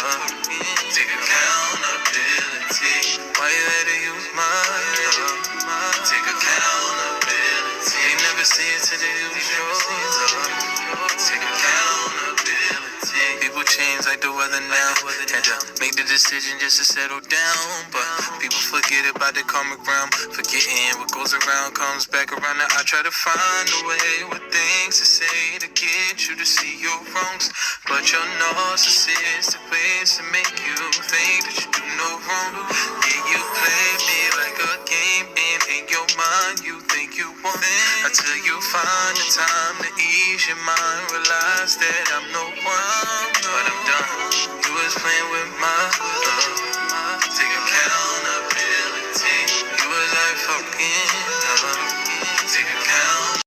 Take accountability. Why you had to use my love? Take accountability. They never see it till they use yours. Take accountability. People change like the weather now. Had to make the decision just to settle down. But people forget about the karmic realm. Forgetting what goes around comes back around. Now I try to find a way with things to say to get you to see your wrongs. But your narcissistic ways to make you think that you do no wrong. Yeah, you play me like a game, and in your mind you think you won. Until you find the time to ease your mind, realize that I'm no one. But I'm done. You was playing with my love. Take accountability. You was like fucking love. Take account.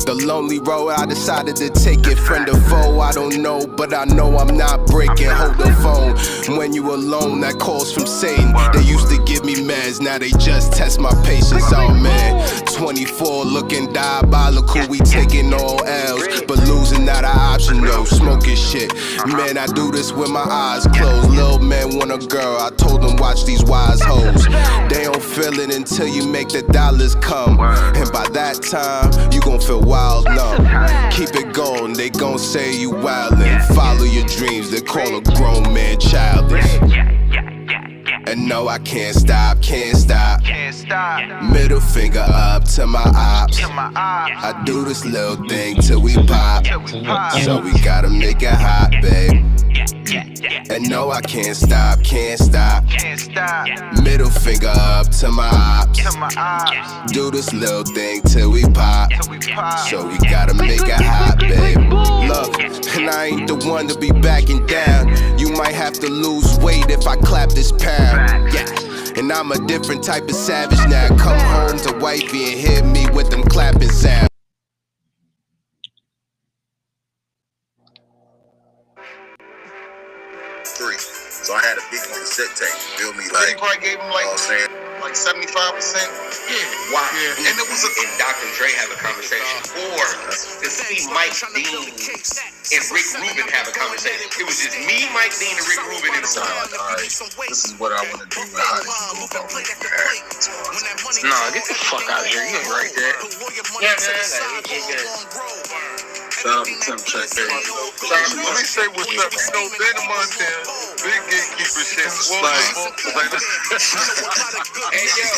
The lonely road, I decided to take it. Friend or foe, I don't know, but I know I'm not breaking. Hold the phone when you alone, that calls from Satan. They used to give me meds, now they just test my patience. Oh man, 24 looking diabolical, we taking all L's, but losing not an option though. Smoking shit, man, I do this with my eyes closed. Little man want a girl, I told them watch these wise hoes. They don't feel it until you make the dollars come, and by that time you gon' feel wild numb. Keep it going, they gon' say you wildin'. Follow your dreams, they call a grown man childish. And no, I can't stop, can't stop. Middle finger up to my ops. I do this little thing till we pop. So we gotta make it hot, babe. And no, I can't stop, can't stop. Middle finger up to my ops. Do this little thing till we pop. So we gotta make it hot, babe. Look, and I ain't the one to be backing down. You might have to lose weight if I clap this pound. Yeah. And I'm a different type of savage now. Come home to wifey and hit me with them clapping sounds. So I had a big cassette tape. You feel me? Like, probably gave him like 75%. Yeah. Wow. Yeah. And it was and Dr. Dre have a conversation. Or to see Mike Dean and Rick Rubin have a conversation. It was just me, Mike Dean, and Rick Rubin in the room. Like, all right, this is what I want to do. Nah, get the fuck out of here. You ain't right there. Yeah, man. Shout out to Tim Check. Let me say what's up. You know, Ben Montana, big gatekeeper shit. Hey, yo.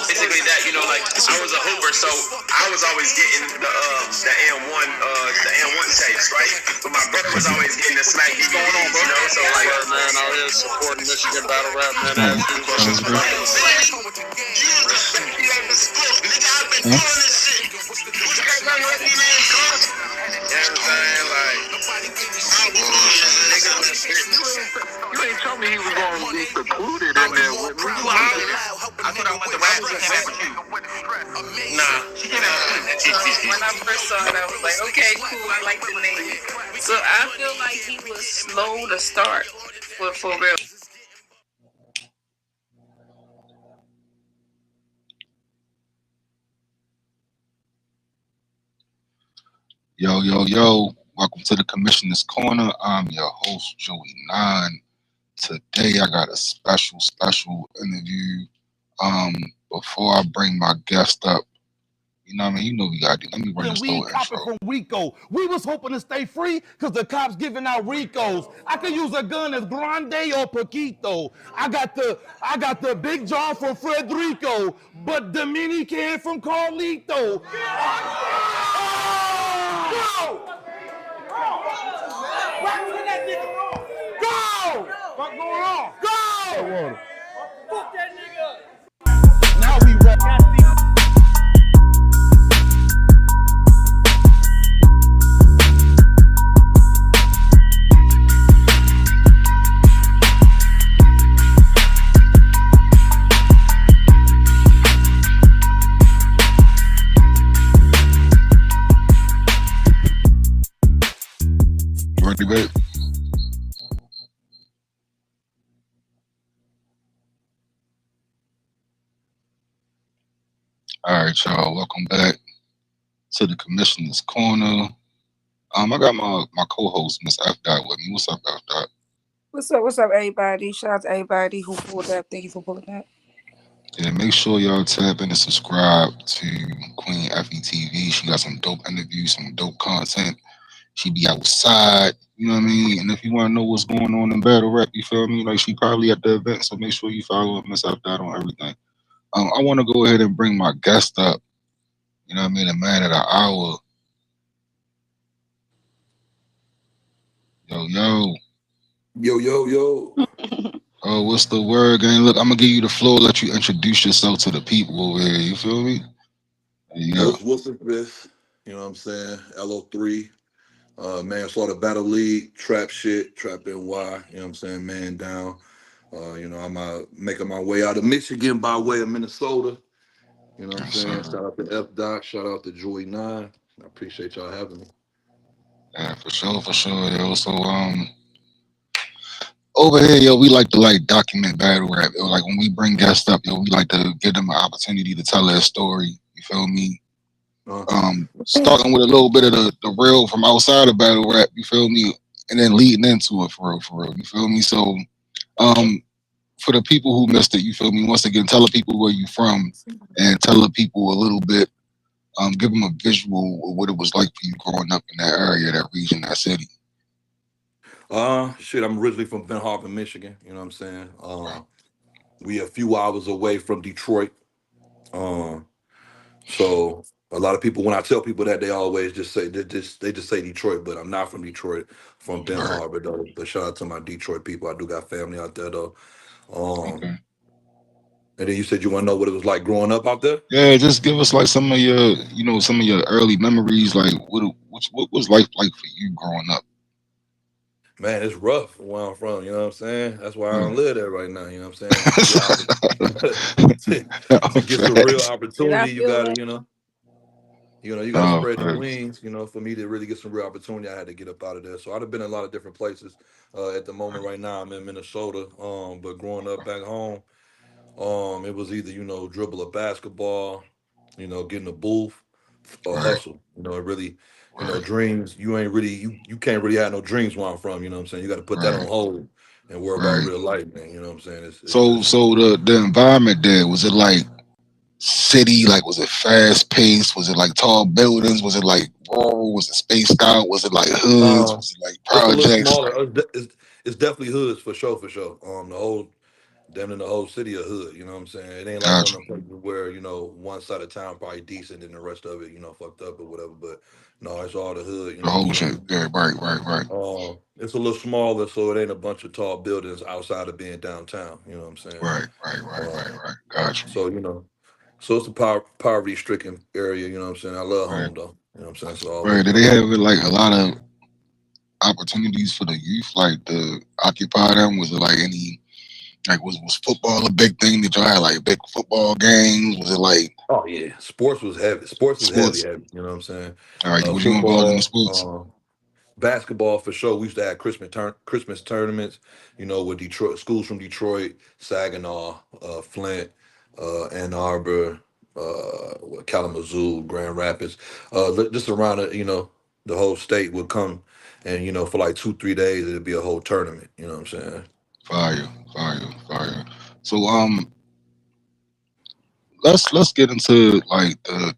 Basically that, you know, like, I was a hooper, so I was always getting the AM1 tapes, right? But my brother was always getting the Smack DVDs, you know? So, like, man, out here supporting Michigan battle rap, man. Asking questions for you respect me on the sport, nigga. I've been doing this shit. What you got done with me, man? You ain't told me he was going to be secluded in there with me. I thought I went to rap with you. Nah. When I first saw it, I was like, okay, cool, I like the name. So I feel like he was slow to start for real. Yo. Welcome to the Commissioner's Corner. I'm your host, Joey 9. Today I got a special interview. Before I bring my guest up, you know what I mean? You know we got to do. Let me bring this little intro. From Rico. We was hoping to stay free because the cops giving out Ricos. I could use a gun as Grande or Paquito. I got the big jaw from Frederico, but the mini can from Carlito. Go! Go! What's going on? Go! Fuck that nigga! Now we rock. You ready, babe? All right, y'all. Welcome back to the Commissioner's Corner. I got my co-host Miss F Dot with me. What's up, F Dot? What's up, everybody? Shout out to everybody who pulled up. Thank you for pulling up. Yeah, make sure y'all tap in and subscribe to Queen FETV. She got some dope interviews, some dope content. She be outside, you know what I mean? And if you want to know what's going on in battle rap, you feel me? Like she probably at the event, so make sure you follow Miss F Dot on everything. I want to go ahead and bring my guest up. You know what I mean? The man of the hour. Yo, yo. Yo, yo, yo. Oh, what's the word, gang? Look, I'm gonna give you the floor, let you introduce yourself to the people over here. You feel me? There you go. Most Wilson Fifth, you know what I'm saying? LO3, Manslaughter Battle League, Trap Shit, Trap NY, you know what I'm saying? Man down. I'm making my way out of Michigan by way of Minnesota. You know what I'm Yes, saying? sir. Shout out to F Dot, shout out to Joey 9. I appreciate y'all having me. Yeah, for sure, yo. So over here, yo, we like to like document battle rap. Yo. Like when we bring guests up, yo, we like to give them an opportunity to tell their story. You feel me? Uh, Starting with a little bit of the real from outside of battle rap, you feel me? And then leading into it for real. You feel me? So um for the people who missed it, you feel me? Once again, tell the people where you from and tell the people a little bit, give them a visual of what it was like for you growing up in that area, that region, that city. Shit, I'm originally from Ben Harbor, Michigan. You know what I'm saying? Right, We a few hours away from Detroit. Um, So a lot of people, when I tell people that, they always just say they just say Detroit, but I'm not from Detroit, from Ben right. Harbor though. But shout out to my Detroit people. I do got family out there though. Um, Okay. and then you said you want to know what it was like growing up out there. Yeah, just give us like some of your, some of your early memories. Like what was life like for you growing up? Man, it's rough where I'm from. You know what I'm saying? That's why I Yeah. don't live there right now. You know what I'm saying? To get to get some real Facts. Did I opportunity, you feel gotta that? you gotta No, spread your facts. wings. For me to really get some real opportunity, I had to get up out of there. So I'd have been in a lot of different places. At the moment, right now, I'm in Minnesota. But growing up back home, it was either dribble a basketball, get in a booth, or Right, hustle. It really, right, dreams. You ain't really you can't really have no dreams where I'm from. You know what I'm saying? You got to put that right, on hold and worry about right. real life, man. You know what I'm saying? So the environment there, was it like city? Like was it fast paced? Was it like tall buildings? Was it like rural? Was it spaced out? Was it like hoods? uh, Was it like it's a little projects? smaller. Like It's definitely hoods for sure, for sure. The whole Damn in the whole city a hood, you know what I'm saying? It ain't like got one you. of them places where, one side of town probably decent and the rest of it, fucked up or whatever. But no, it's all the hood, you The know what I'm whole shit. saying? Yeah, right. It's a little smaller, so it ain't a bunch of tall buildings outside of being downtown, you know what I'm saying? Um, Got you. so, so it's a poverty stricken area, you know what I'm saying? I love Right. home though. You know what I'm saying? So I Right. always Did they love have home. like a lot of opportunities for the youth, like to occupy them? Was it like any like was football a big thing? Did y'all have like big football games? Was it like Oh yeah. Sports was heavy. Sports is heavy, sports? heavy, you know what I'm saying? All right, was you involved in the Football, sports? basketball for sure. We used to have Christmas tournaments, with Detroit schools from Detroit, Saginaw, Flint, Ann Arbor, Kalamazoo, Grand Rapids, just around the whole state would come, and for like 2 3 days it'd be a whole tournament. You know what I'm saying? Fire, fire. So let's get into like the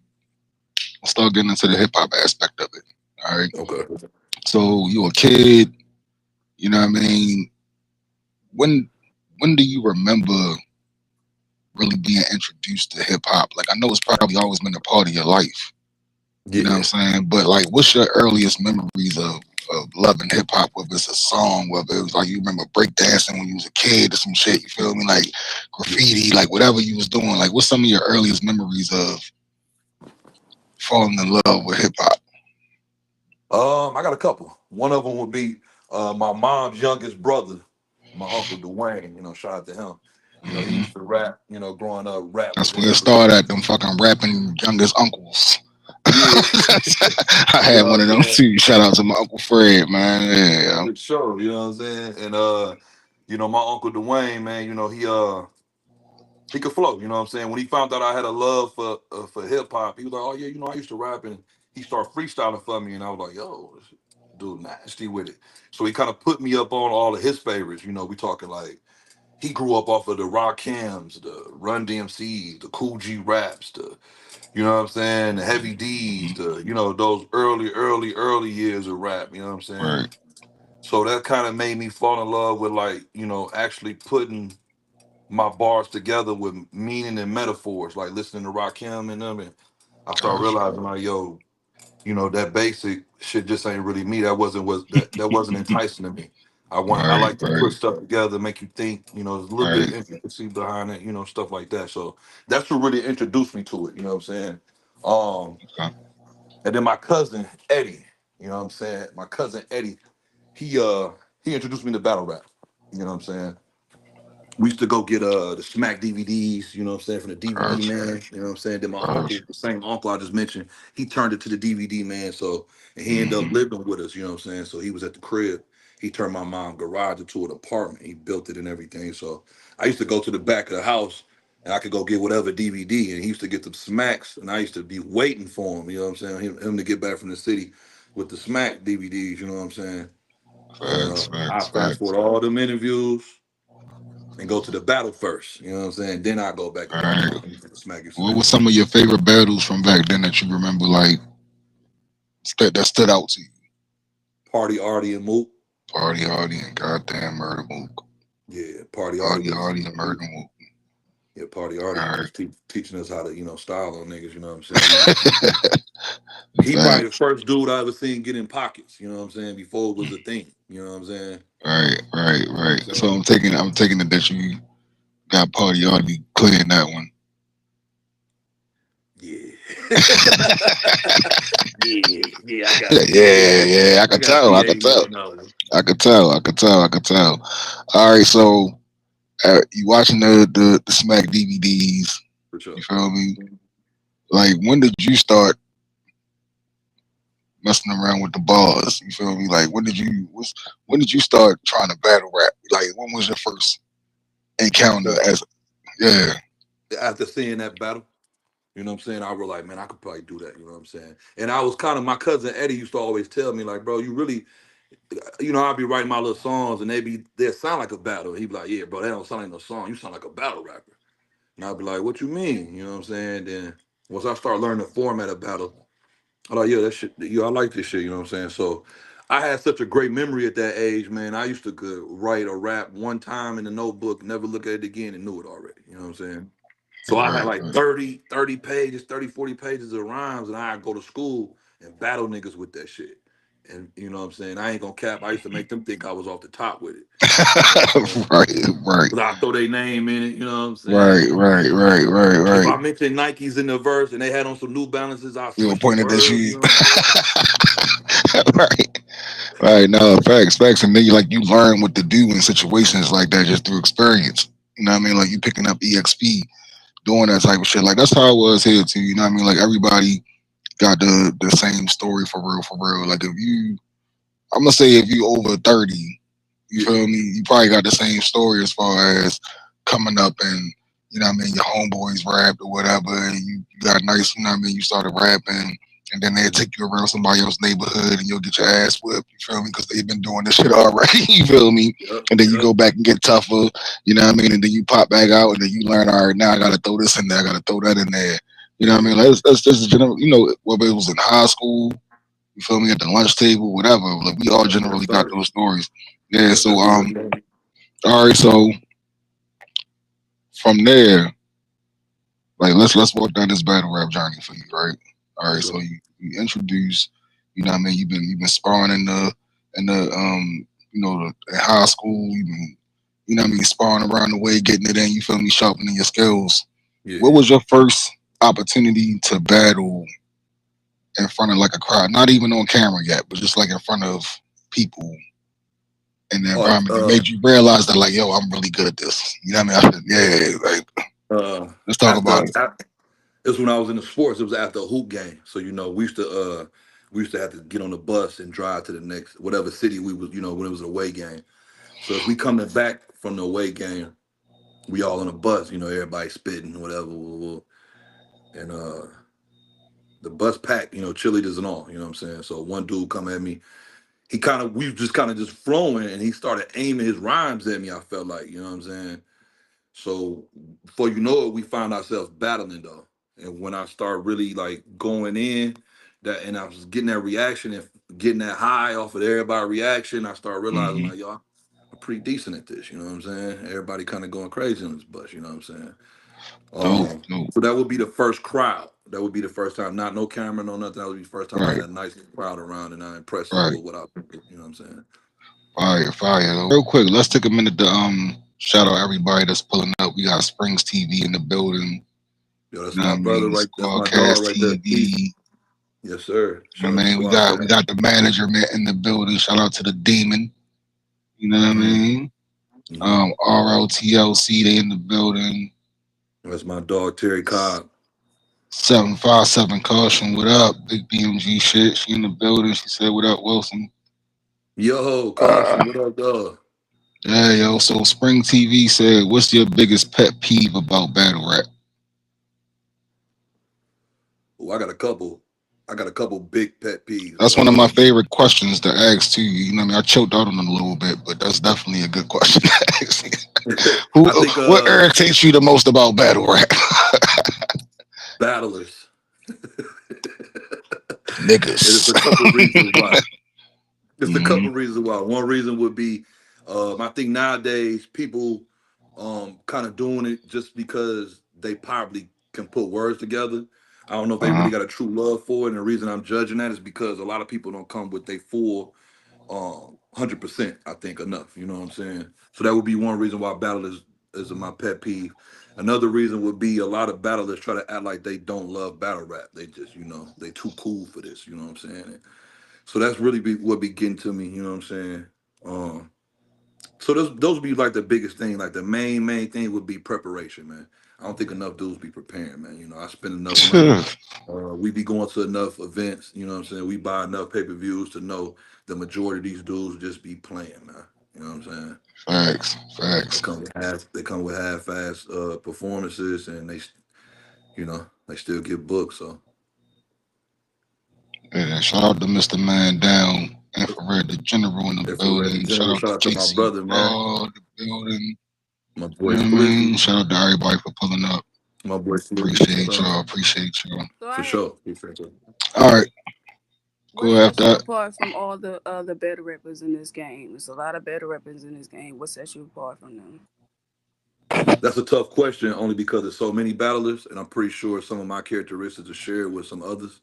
start getting into the hip hop aspect of it. All right. Okay. So you a kid, you know what I mean? When when do you remember really being introduced to hip hop? Like I know it's probably always been a part of your life. You know what I'm Yeah. saying? But like what's your earliest memories of loving hip hop, whether it's a song, whether it was like you remember breakdancing when you was a kid or some shit, you feel me? Like Yeah. graffiti, like whatever you was doing. Like what's some of your earliest memories of falling in love with hip hop? I got a couple. One of them would be my mom's youngest brother, my uncle Dwayne. Shout out to him. He Hmm. used to rap. Growing up, rap was That's in where it his. started at them fucking rapping youngest uncles. Yeah, I you had know one what of I'm them saying. too. Shout out to my Uncle Fred, man. Yeah. For sure, you know what I'm saying. And my uncle Dwayne, man, He could flow. You know what I'm saying? When he found out I had a love for hip hop, he was like, "Oh yeah, you know I used to rap," and he started freestyling for me, and I was like, "Yo, this dude nasty with it." So he kind of put me up on all of his favorites. You know, we talking like he grew up off of the Rakims, the Run DMCs, the Cool G Raps, the you know what I'm saying, the Heavy D's, Mhm. the those early years of rap. You know what I'm saying? Right. So that kind of made me fall in love with like actually putting my bars together with meaning and metaphors, like listening to Rakim and them, and I started Gotcha. realizing like, yo, that basic shit just ain't really me. That wasn't enticing to me. I Right. like to Right. put stuff together, make you think. There's a little bit of Right. intricacy behind it, stuff like that. So that's what really introduced me to it. You know what I'm saying? Um, Okay. and then my cousin Eddie, you know what I'm saying? My cousin Eddie, he uh he introduced me to battle rap. You know what I'm saying? We used to go get the Smack DVDs, you know what I'm saying, from the DVD Gotcha. man, you know what I'm saying? Then my uncle, Gotcha. the same uncle I just mentioned, he turned it to the DVD man. So and he ended up Hmm. living with us, you know what I'm saying? So he was at the crib. He turned my mom garage into an apartment. He built it and everything. So I used to go to the back of the house and I could go get whatever DVD. And he used to get the smacks and I used to be waiting for him, you know what I'm saying? Him to get back from the city with the smack DVDs, you know what I'm saying? And Facts. I Facts. fast Facts. forward all them interviews and go to the battle first. You know what I'm saying? Then I go back and All watch right. the Smack used to What do. were some of your favorite battles from back then that you remember, like that stood out to you? Party Artie and Mook. Party Hardy and goddamn Murder Mook. Yeah, Party Artie Party was Hardy and Murder Mook. yeah, Party Artie All was right. teaching us how to, style on niggas, you know what I'm saying? He probably the Facts. first dude I ever seen get in pockets, you know what I'm saying, before it was a thing. You know what I'm saying? Right. Right. You know Right. what I'm So saying? I'm taking it that you got Party Hardy clearing that one. Yeah. yeah, Yeah. Yeah. I I could got tell. I could PA tell. on that one. I could tell. I could tell. I could tell. All right. So you watching the Smack DVDs? For You sure. feel me? Like when did you start messing around with the bars? You feel me? Like when did you start trying to battle rap? Like when was your first encounter After as yeah? after seeing that battle. You know what I'm saying? I was like, man, I could probably do that. You know what I'm saying? And I was kind of my cousin Eddie used to always tell me like, bro, you really, I'll be writing my little songs and they sound like a battle. He'd be like, yeah, bro, that don't sound like no song. You sound like a battle rapper. And I'd be like, what you mean? You know what I'm saying? Then once I start learning the format of battle, I'm like, yeah, that shit, I like this shit. You know what I'm saying? So I had such a great memory at that age, man. I used to could write a rap one time in the notebook, never look at it again, and knew it already. You know what I'm saying? So I had Right, like right. 30 pages, 30, 40 pages of rhymes, and I'd go to school and battle niggas with that shit. And you know what I'm saying? I ain't gonna cap. I used to make them think I was off the top with it. You know what I'm saying? Right, right, Cause I throw their name in it, you know what I'm saying? right, right, right, right, If right. I mentioned Nikes in the verse and they had on some New Balances, I You were switch the pointed at words, you you. know what I'm saying? Right, right. No, facts, facts. And then you learn what to do in situations like that just through experience. You know what I mean? Like you picking up EXP, doing that type of shit. Like that's how it was here too. You know what I mean? Like everybody got the same story for real, for real. Like I'm gonna say if you over 30, you Yeah. feel me? You probably got the same story as far as coming up and you know what I mean, your homeboys rapped or whatever, and you got nice, you know what I mean, you started rapping, and then they'll Mhm. take you around somebody else's neighborhood and you'll get your ass whipped, you feel me? Because they've been doing this shit already, you feel me? Yep, And then you yep. go back and get tougher, you know what I mean? And then you pop back out and then you learn, all right, now I gotta throw this in there, I gotta throw that in there. You know what I Yeah. mean? Like that's just general, whether it was in high school, you feel me, at the lunch table, whatever. Like we all Yes, generally got sir. those stories. Yeah. Yep, So that's real, man. all right. So from there, like let's walk down this battle rap journey for you, right? All For right. So sure. you introduce, you know what I mean. You've been sparring in the in high school. You've been you know what I mean sparring around the way, getting it in. You feel me, sharpening your skills. What Yeah. was your first opportunity to battle in front of like a crowd? Not even on camera yet, but just like in front of people in the Oh, environment that made you realize that like, yo, I'm really good at this. You know what I mean? Yeah, like let's talk after, about it. it's when I was in the sports. It was after a hoop game. So we used to have to get on the bus and drive to the next whatever city we was, when it was an away game. So if we coming back from the away game, We all on a bus, everybody spitting, whatever. And the bus packed, cheerleaders and all, you know what I'm saying? So one dude come at me. We just kind of just flowing, and he started aiming his rhymes at me. I felt like, you know what I'm saying? So before you know it, we found ourselves battling though. And when I start really like going in, and I was getting that reaction and getting that high off of everybody reaction, I started realizing Hmm. like, yo, I'm pretty decent at this, you know what I'm saying? Everybody kind of going crazy on this bus, you know what I'm saying? Dope, dope. So that would be the first crowd. That would be the first time, not no camera, no nothing. That would be the first time I Right, had a nice crowd around and I impressed them right. with what I, you know what I'm saying? Fire, fire. Real quick, let's take a minute to shout out everybody that's pulling up. We got Springs TV in the building. Yo, that's You know what my I brother mean? right. That's my dog Squadcast right there, Keith. TV. Yes, sir. You know Shout what out I to mean? Squad We Cat. got the manager man in the building. Shout out to the demon. You know what I mean? Mm-hmm. ROTLC, they in the building. That's my dog Terry Cobb. 757 caution. What up? Big BMG shit. She in the building. She said, "What up, Wilson?" Yo, Uh, caution. What up, dog? yeah, yo. So Spring TV said, "What's your biggest pet peeve about battle rap?" Oh, I got a couple. I got a couple big pet peeves. That's one of my favorite questions to ask too. You know what I mean? I choked out on it a little bit, but that's definitely a good question to ask. Who, I think what irritates you the most about battle rap? battlers. And it's Niggas. a couple reasons why. Just a Hmm. couple reasons why. One reason would be, I think nowadays people kind of doing it just because they probably can put words together. I don't know if they Uh-huh. really got a true love for it. And the reason I'm judging that is because a lot of people don't come with their full 100%. I think enough. You know what I'm saying? So that would be one reason why battle is my pet peeve. Another reason would be a lot of battlers try to act like they don't love battle rap. They just, they too cool for this. You know what I'm saying? So that's really what be getting to me. You know what I'm saying? Um, so those would be like the biggest thing. Like the main thing would be preparation, man. I don't think enough dudes be preparing, man. I spend enough money. We be going to enough events. You know what I'm saying? We buy enough pay-per-views to know the majority of these dudes just be playing, man. You know what I'm saying? Facts, They facts. come with half-ass performances, and they still get booked. So Yeah, shout out to Mr. Man Down, Infrared the General in the infrared in building. Shout general, out shout to out to my JC brother, man. Raw, the building. My You boy know what I mean? Flizzy. Shout out to everybody for pulling up. My boy Flizzy. Shout Appreciate out. y'all. Appreciate y'all. So For I asked, sure. Appreciate it. All right, what go sets after you that. apart from all the other better rappers in this game? There's a lot of better rappers in this game. What sets you apart from them? That's a tough question, only because there's so many battlers, and I'm pretty sure some of my characteristics are shared with some others.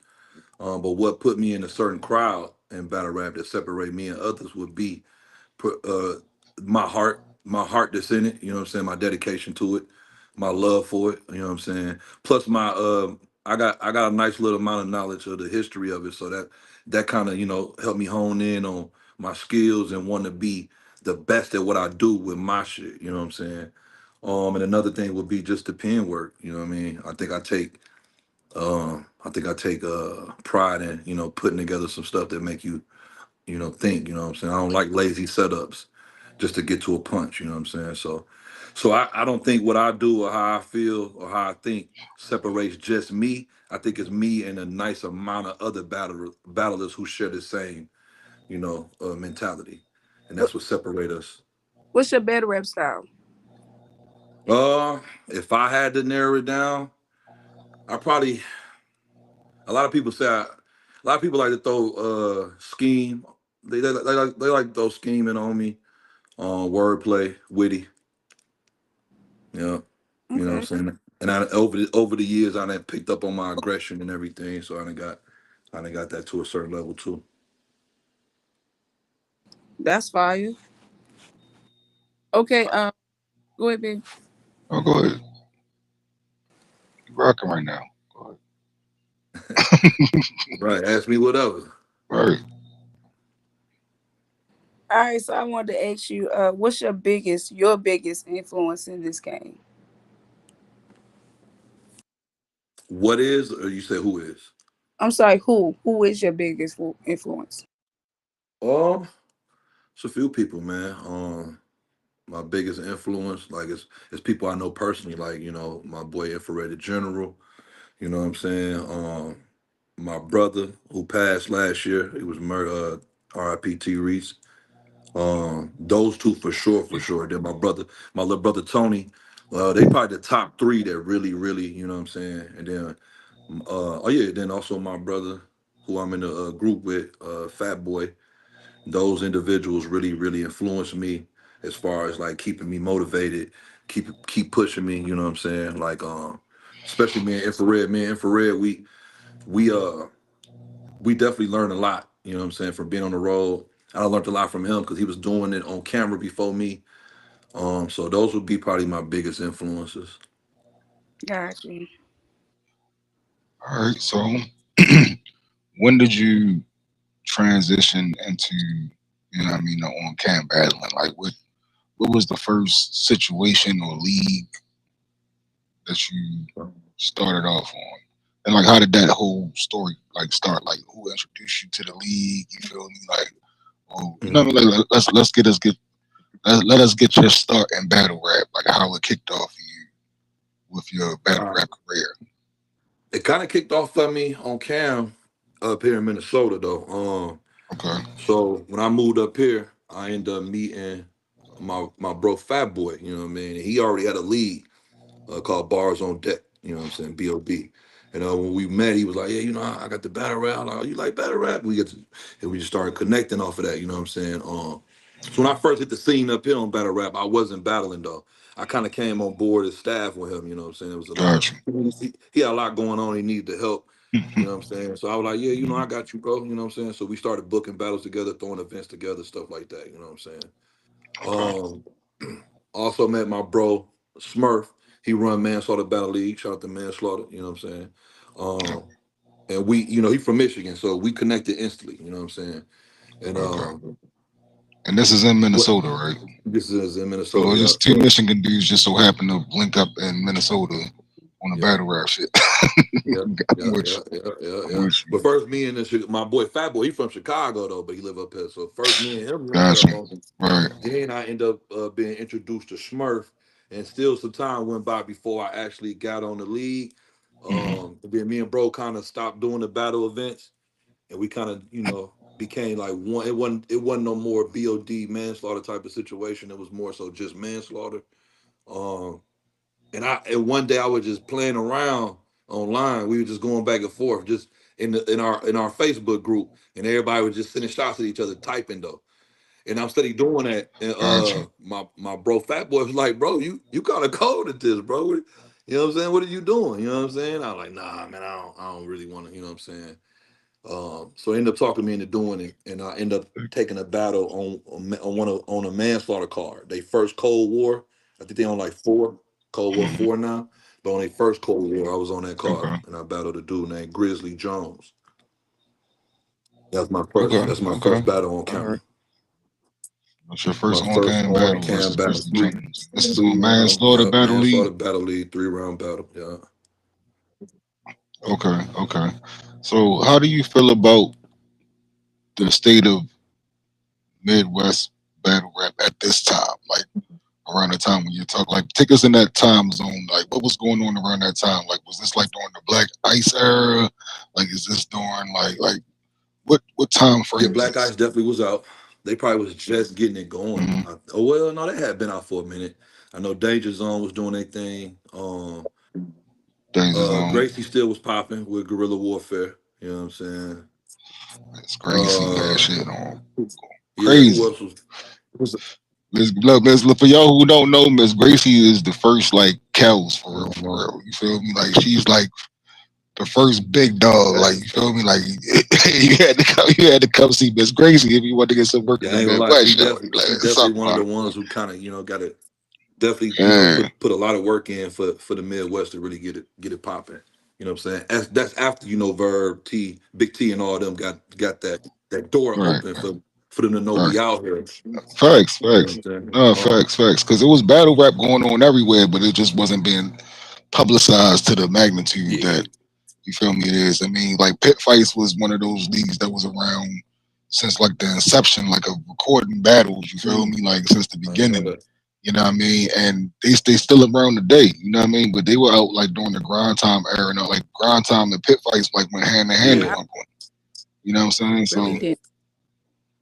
But what put me in a certain crowd in battle rap that separate me and others would be put my heart that's in it, you know what I'm saying, my dedication to it, my love for it, you know what I'm saying. Plus my I got a nice little amount of knowledge of the history of it, so that kind of, helped me hone in on my skills and want to be the best at what I do with my shit, you know what I'm saying. And another thing would be just the pen work, you know what I mean. I think I take pride in, putting together some stuff that make you, think, you know what I'm saying. I don't like lazy setups just to get to a punch, you know what I'm saying? So I don't think what I do or how I feel or how I think separates just me. I think it's me and a nice amount of other battlers who share the same, mentality. And What that's what separate us. What's your better rap style? Uh, if I had to narrow it down, I probably a lot of people say a lot of people like to throw scheme. They like to throw scheming on me, wordplay, witty. Yeah, you know what I'm Okay, saying. And I over the years, I done picked up on my aggression and everything, so I done got that to a certain level too. that's fire. Okay, go ahead, babe. Oh, go ahead. You rocking right now. Go Right, ask me whatever. ahead. Right. All right, so I wanted to ask you, what's your biggest influence in this game? What is, or you say who is? I'm sorry, who is your biggest influence? Oh, it's a few people, man. my biggest influence. Like it's people I know personally, like my boy Infrared General. You know what I'm saying? My brother who passed last year, he was murdered. R.I.P. T. Reese. Those two for sure, for sure. Then my little brother Tony. They probably the top three that really, really, you know what I'm saying. And then, oh yeah, then also my brother, who I'm in a group with, Fat Boy. Those individuals really, really influenced me as far as like keeping me motivated, keep pushing me. You know what I'm saying? Like, especially me and Infrared. Me and Infrared, we uh we definitely learned a lot. You know what I'm saying, from being on the road. I learned a lot from him because he was doing it on camera before me. So those would be probably my biggest influences. Got you. All right. So when did you transition into, you know what I mean, the on cam battling? Like what was the first situation or league that you started off on? And like how did that whole story like start? Like who introduced you to the league? You feel me? Like, oh, you know what I Mhm. mean? Like let us get your start in battle rap, like how it kicked off for you with your battle Uh, rap career. it kind of kicked off for me on cam up here in Minnesota though. Okay, So when I moved up here, I ended up meeting my bro Fat Boy. You know what I mean? He already had a league called Bars on Deck. You know what I'm saying? BOD. And when we met, he was like, "Yeah, I got the battle rap." I'm like, "Oh, you like battle rap?" And we just started connecting off of that. You know what I'm saying? So when I first hit the scene up here on battle rap, I wasn't battling though. I kind of came on board as staff with him. You know what I'm saying? It was a lot of got you. he had a lot going on. He needed the help. You know what I'm saying? So I was like, "Yeah, I got you, bro." You know what I'm saying? So we started booking battles together, throwing events together, stuff like that. You know what I'm saying? Okay, Um, Also met my bro Smurf. He run Manslaughter Battle League. Shout out to Manslaughter. You know what I'm saying? Um, and he from Michigan, so we connected instantly. You know what I'm saying? And okay. And this is in what Minnesota, right? this is in So Minnesota. it's Yeah, just two Michigan dudes just so happen to link up in Minnesota on the yeah. battle rap shit. Yeah, I'm yeah, with yeah, you. yeah, yeah, I'm yeah. with you. But first, me and my boy Fat Boy, he from Chicago though, but he live up here. So first, me and him linked Got up you. on. Right. Then I end up being introduced to Smurf, and still some time went by before I actually got on the league. Hmm. Then me and bro kind of stopped doing the battle events, and we kind of became like one. It wasn't no more BOD manslaughter type of situation. It was more so just manslaughter. Um, and one day I was just playing around online. We were just going back and forth, just in our Facebook group, and everybody was just sending shots at each other, typing though. And I'm steady doing that. And Got you. my bro Fat Boy was like, "Bro, you kind of cold at this, bro. You know what I'm saying? What are you doing? You know what I'm saying?" I was like, "Nah, man, I don't really want to." You know what I'm saying? So he ended up talking me into doing it, and I ended up taking a battle on a manslaughter card. They first Cold War. I think they on like four Cold War Hmm. 4 now. But on their first Cold War, I was on that card, Okay. and I battled a dude named Grizzly Jones. That's my first. Okay. That's my Okay. first battle on All right. camera. What's your My first on first cam on battle cam versus battle. Grizzly Jones? This is Three on round. Manslaughter Yeah, Battle League. manslaughter battle lead, 3 round battle. Yeah. Okay. Okay. So how do you feel about the state of Midwest battle rap at this time? Like around the time when you talk, like take us in that time zone. Like what was going on around that time? Like was this like during the Black Ice era? Like is this during like what time Yeah, frame is Black this? Ice definitely was out. They probably was just getting it going. Hmm. Oh well, no, they had been out for a minute. I know Danger Zone was doing their thing. Danger Zone. Gracie still was popping with guerrilla warfare. You know what I'm saying? It's Gracie had Uh, shit on yeah, who crazy. else was Look, for y'all who don't know, Miss Gracie is the first like cows for real, for uh, real. You feel me? Like she's like the first big dog. Like hey, you feel me? Like you had to come see Miss Gracie if you want to get some work in yeah, I the ain't gonna lie, Midwest show. Like she it's definitely something one of about the it. ones who kind of got it definitely Yeah, put a lot of work in for the Midwest to really get it popping. You know what I'm saying? That's after Verb T, Big T, and all them got that door right, open for them to know right. we out here. Facts, You know what facts. I'm saying? No, facts, facts. Because it was battle rap going on everywhere, but it just wasn't being publicized to the magnitude Yeah, that you feel me it is. I mean, like pit fights was one of those leagues that was around since like the inception, like of recording battles. You feel me? Like since the I ain't know beginning. that. You know what I mean? And they still around today. You know what I mean? But they were out like during the grind time era, and like grind time and pit fights like went hand in hand at Yeah, I one point. You know what I'm saying? really So didn't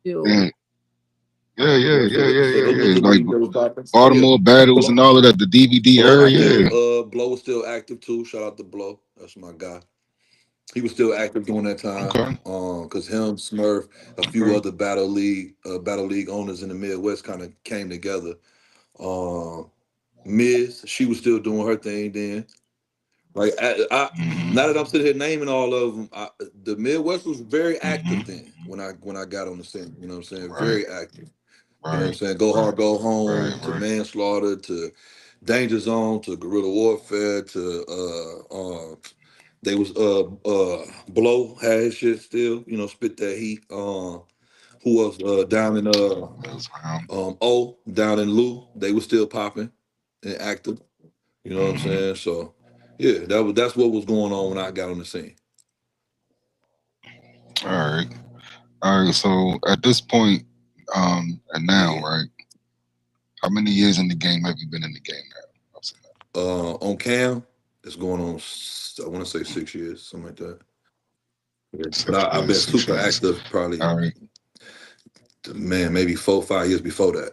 do. yeah, yeah. So those was yeah. the Like league that was popping. Oh yeah, Baltimore battles and Blow, all of that, the DVD Blow era, active. yeah. Blow was still active too. Shout out to Blow. That's my guy. He was still active during that time. Okay, Cause him, Smurf, a few okay. other battle league owners in the Midwest kind of came together. Um, Miz, she was still doing her thing then. Like now that I'm sitting here naming all of them, the Midwest was very active Mm-hmm. then when I got on the scene. You know what I'm saying? Right, Very active. You know what I'm right, saying? Go hard, go home. To right. manslaughter. To danger zone. To guerrilla warfare. To they was blow had his shit still. You know, spit that heat. Who else? Down in That's him. O down in Lou, they was still popping and active. You know what I'm Mm-hmm. saying? So yeah, that's what was going on when I got on the scene. All right, all right. So at this point, and now, Yeah. right? How many years in the game have you been in the game now? I'll say that. On cam, it's going on. I want to say 6 years, something like that. Yeah. But Six I've years, been 6 super years. active, probably All right, man, maybe 4, 5 years before that.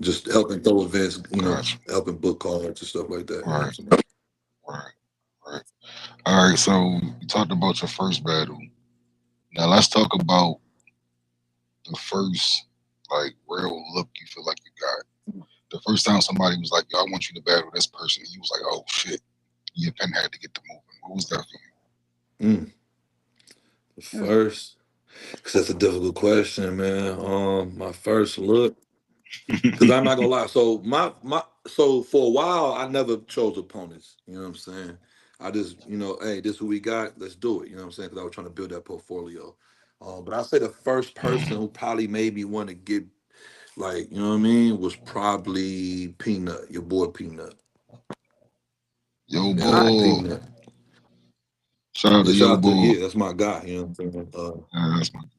Just helping throw events, gotcha. helping book cards and stuff like that. You know what I'm Right, saying? right, right. All right. So you talked about your first battle. Now let's talk about the first like real look you feel like you got. The first time somebody was like, "Yo, I want you to battle this person," you was like, "Oh shit," your pen had to get to moving. What was that for Mm. The Mm. first, because that's a difficult question, man. My first look. Cause I'm not gonna lie. So so for a while I never chose opponents. You know what I'm saying? I just, hey, this is who we got, let's do it. You know what I'm saying? Because I was trying to build that portfolio. But I say the first person you? who probably made me want to get like, you know what I mean, was probably Peanut, your boy Peanut. Yo, Yeah, God, Bull. Peanut. Shout out Yeah, to shout Yo out to Bull. that's my guy. You know what I'm saying?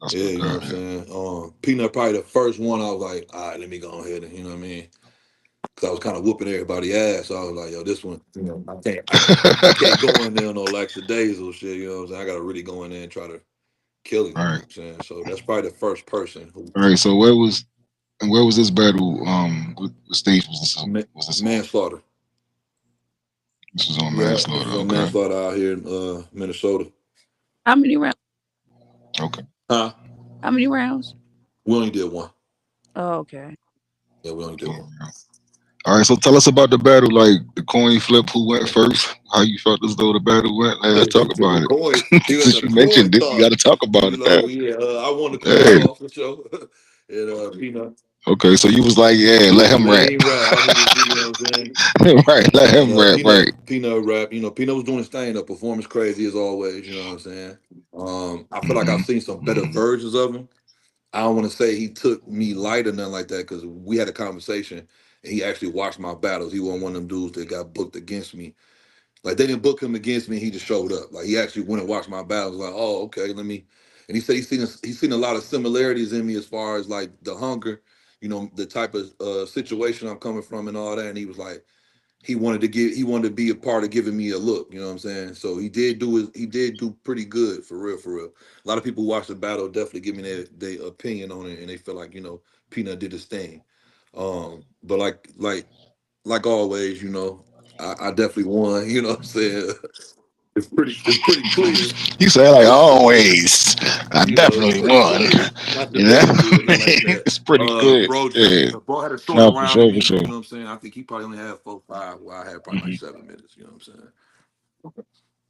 That's Yeah, my you know what I'm guy. saying. Peanut probably the first one I was like, all right, let me go ahead and you know what I mean. Cause I was kind of whooping everybody ass. So I was like, yo, this one, I can't go in there on no lackadaisical shit. You know what I'm saying? I got to really go in there and try to kill him. All You know right, what I'm saying? So that's probably the first person who all right. So where was this battle? What stage was this on? manslaughter. This was on Yeah, this manslaughter. is on Okay, manslaughter out here in Minnesota. how many rounds? okay. Huh? How many rounds? We only did one. Oh, okay. Yeah, we only did one. All right. So tell us about the battle. Like the coin flip. Who went first? How you felt as though the battle went? Let's talk The about it. coin, he went to Since the you coin mentioned it, you got to toss. talk about it now. Yeah, I won the coin Hey. toss for sure. And Peanut, Okay. So you was like, yeah, let yeah, him let rap. him rap. I need to see, you know what I'm saying? Right. Let And him rap. Right. Peanut rap. Peanut was doing his thing. The performance crazy as always. You know what I'm saying? I feel like I've Mm-hmm. seen some better Mm-hmm. versions of him. I don't want to say he took me light or nothing like that because we had a conversation and he actually watched my battles. He wasn't one of them dudes that got booked against me. Like they didn't book him against me. He just showed up. Like he actually went and watched my battles. Like, oh, okay, let me. And he said he's seen a lot of similarities in me as far as like the hunger, the type of situation I'm coming from and all that. And he was like, he wanted to be a part of giving me a look, you know what I'm saying? So he did do pretty good for real, for real. A lot of people who watch the battle definitely give me their opinion on it and they feel like, Peanut did his thing. But like always, I definitely won, you know what I'm saying? It's pretty clear. You say like It's always. I it's definitely pretty won. clear. Not You know, debatably or nothing like that. it's pretty clear. Yeah. Bro had a shorter No, for round than sure, for me. sure. You know what I'm saying? I think he probably only had 4, 5. Well, I had probably like Hmm. 7 minutes. You know what I'm saying?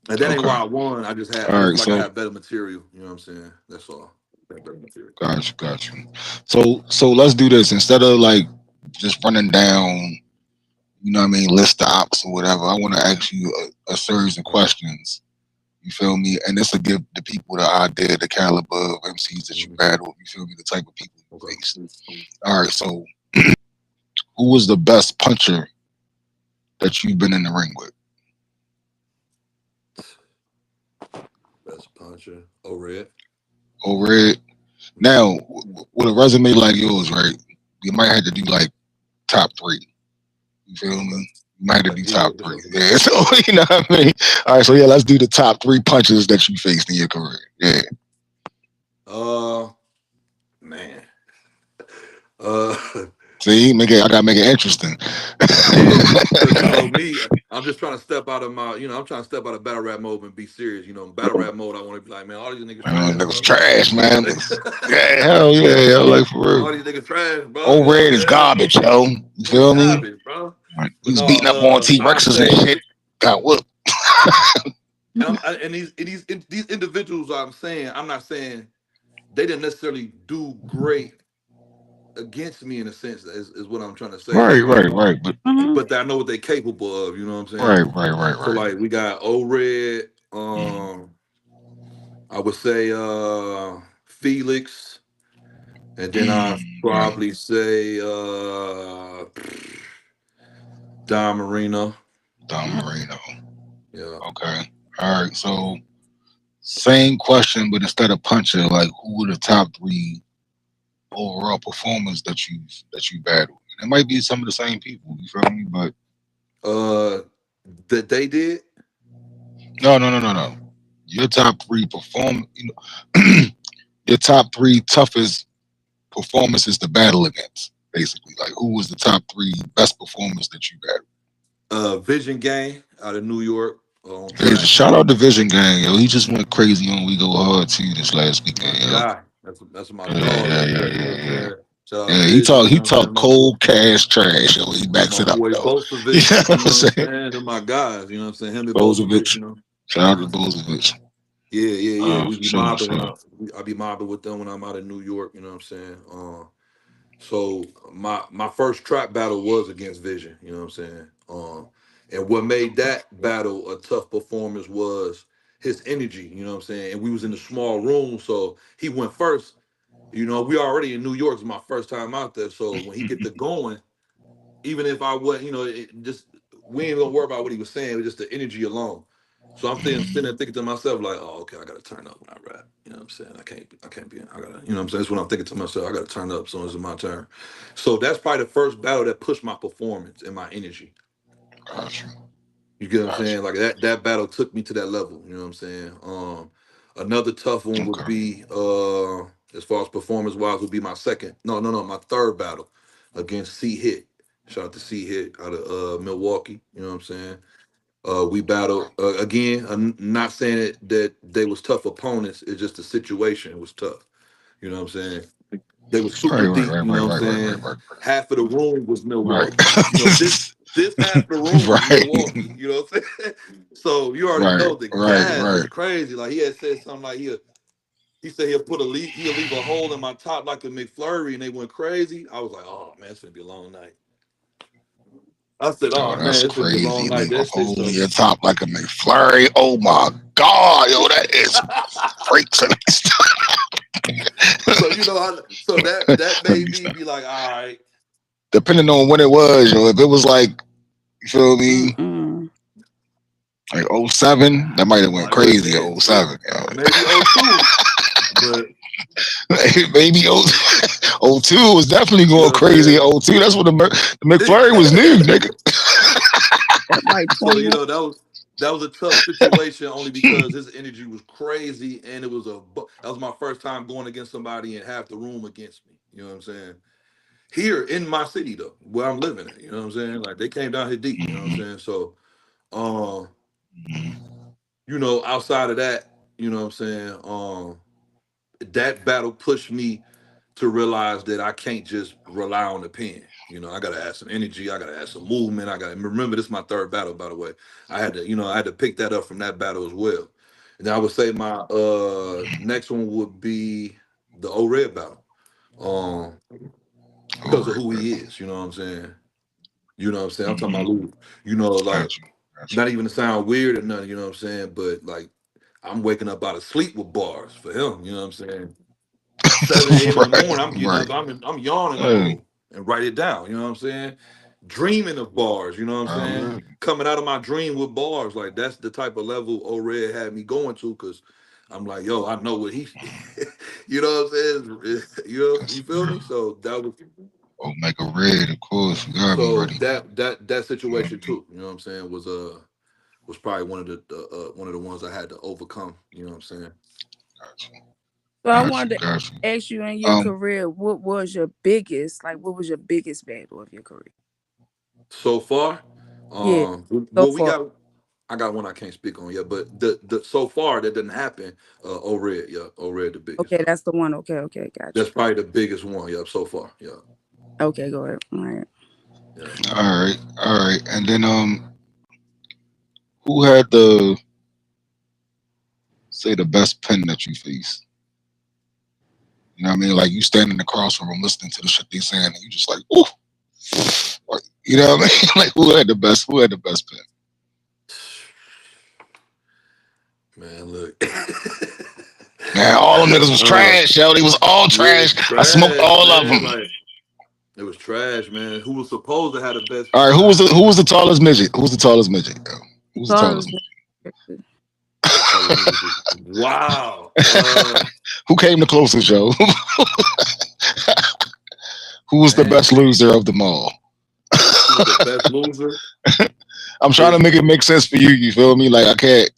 And that ain't Okay. why I won. I All just right. feel like I So had better material. You know what I'm saying? That's all. Had better material. got you. So let's do this instead of like just running down. You know what I mean? List the ops or whatever. I want to ask you a series of Mhm. questions. You feel me? And this will give the people the idea, the caliber of MCs that you Mhm. battle. You feel me? The type of people you Okay. face. All right. So who was the best puncher that you've been in the ring with? Best puncher. Oh, red. Over it. Now, with a resume like yours, right? You might have to do like top three. You feel me? Might have to do Yeah, top for three. sure, for sure. Yeah, so you know what I mean. All right, so yeah, let's do the top three punches that you faced in your career. Yeah. Uh, man. Uh, See, I gotta make it interesting. yeah, because me, I'm just trying to step out of my, I'm trying to step out of battle rap mode and be serious. In battle rap mode, I want to be like, man, all these niggas trash, Niggas bro. trash, man. Yeah, hell yeah, yo, like for real. All these niggas trash, bro. You Old know what Red I'm is saying? garbage, yo. You It's feel me? garbage, bro. Like, he But was no, beating up on T I Rexes and say, shit. Got whooped. and these individuals, I'm saying, I'm not saying they didn't necessarily do great against me in a sense. Is what I'm trying to say. Right, So like, right, right. But but I know what they're capable of. You know what I'm saying? right, right, right, So right. like, we got O Red. Mm, I would say Felix, and then I right. probably say Don Marino. Don Marino. Yeah. Okay. All right. So same question, but instead of puncher, like who were the top three overall performers that you battled? It might be some of the same people. You feel me? But Uh, that they did. no, no, no, no, no. Your top three perform. Your top three toughest performances to battle against. Basically, like who was the top three best performers that you battled? Vision Gang out of New York on Vision. track. Shout out to Vision Gang, yo. He just went crazy on We Go Hard too this last My weekend, yo. guy. That's my Yeah, dog yeah, right yeah, there. You know yeah, what I'm yeah. saying? Shout out to Yeah, Vision. You he know what I'm talk saying? cold cash trash, yo. He backs My it up boy though. You know Bosovic. what You I'm know what I'm saying? saying? They're my guys. You know what I'm saying? Him and Bosovic. Bozovic. You know. Shout out to Bozovic. Yeah. We For be sure, for mobbing when sure. I be mobbing with them when I'm out in New York. You know what I'm saying? So my first trap battle was against Vision. You know what I'm saying? And what made that battle a tough performance was his energy. You know what I'm saying? And we was in a small room, so he went first. We already in New York. It's my first time out there, so when he get to going, even if I was, just we ain't gonna worry about what he was saying. It was just the energy alone. So I'm sitting there thinking to myself, like, oh, okay, I gotta turn up when I rap. You know what I'm saying? I can't be, I gotta, you know what I'm saying? That's what I'm thinking to myself. I gotta turn up as soon as it's my turn. So that's probably the first battle that pushed my performance and my energy. Gotcha. You get what I'm Gotcha. saying? Like that battle took me to that level. You know what I'm saying? Another tough one would Okay. be as far as performance wise would be my second. No, my third battle against C Hit. Shout out to C Hit out of Milwaukee. You know what I'm saying? We battled again. I'm not saying that they was tough opponents. It's just the situation was tough. You know what I'm saying? They were super Right, right, deep. right, You right, know what right, I'm right, right, saying? right, Half of the room was right. Milwaukee. This half of the room was Right. Milwaukee. You know what I'm saying? So you already Right, know the right, gas right. was crazy. Like he had said something like he said he'll leave a hole in my top like a McFlurry, and they went crazy. I was like, oh man, it's gonna be a long night. I said, Oh, oh that's man, it's gonna be a long crazy. night. Leave a That shit hole in so. your top like a McFlurry. Oh my God, yo, that is freaks and So so that Let me made me stop. be like, all right. Depending on when it was, yo, if it was like, you feel me, Mm-mm. like '07, that might have went Like what crazy at man? '07, yo. Maybe '02, but Maybe '02 was definitely you going know what I'm crazy at saying. '02. That's when the McFlurry was new, nigga. At like So 21. that was a tough situation only because his energy was crazy and that was my first time going against somebody and half the room against me. You know what I'm saying? Here in my city though, where I'm living at. You know what I'm saying? Like they came down here deep. You know what I'm Mhm, saying? So, um, mhm. outside of that, you know what I'm saying? That battle pushed me to realize that I can't just rely on the pen. I gotta add some energy. I gotta add some movement. I gotta remember this is my third battle, by the way. I had to pick that up from that battle as well. And I would say my next one would be the O Red battle. Um, All because of right, who right. he is, you know what I'm saying? You know what I'm saying? I'm talking about Mhm. Lou, like Got you. Got you. not even to sound weird or nothing, you know what I'm saying? But like I'm waking up out of sleep with bars for him, you know what I'm saying? 7 a.m. in the Right, morning, I'm getting right. up, I'm yawning like, Hey, oh, and write it down. You know what I'm saying? Dreaming of bars, you know what I'm saying? already. Coming out of my dream with bars, like that's the type of level O Red had me going to, because I'm like, yo, I know what he, you know what I'm saying? You That's feel me? So that was. Omega Red, of course. You got me So ready. that You know what I situation mean? too, you know what I'm saying, was probably one of the ones I had to overcome. You know what I'm saying? So I Got you, wanted to got you. ask you in your Um, career, what was your biggest battle of your career? So far, Yeah, so well, far. I got one I can't speak on yet, but the so far that didn't happen. O Red the biggest. Okay, Yeah, that's the one. Okay, got that's you. probably the biggest one. Yeah, so far. Yeah, Okay, go ahead. All right. yeah. all right. And then who had the say the best pen that you faced? You know what I mean? Like you standing across from them listening to the shit they saying, and you just like, ooh, like, you know what I mean? Like who had the best? Who had the best pen? Man, look. Man, all them niggas was uh, trash, yo. They was all yeah, trash. I smoked trash, all of man. them. Like it was trash, man. Who was supposed to have the best All right, pen? who was the tallest midget? Who was the tallest midget? Yo? Who was the tallest Charles. midget? Tell me, wow. Who came the closest, yo? Who was the Man, best loser of them all? who was the best loser? I'm trying to Vision. make it make sense for you. You feel me? Like I can't.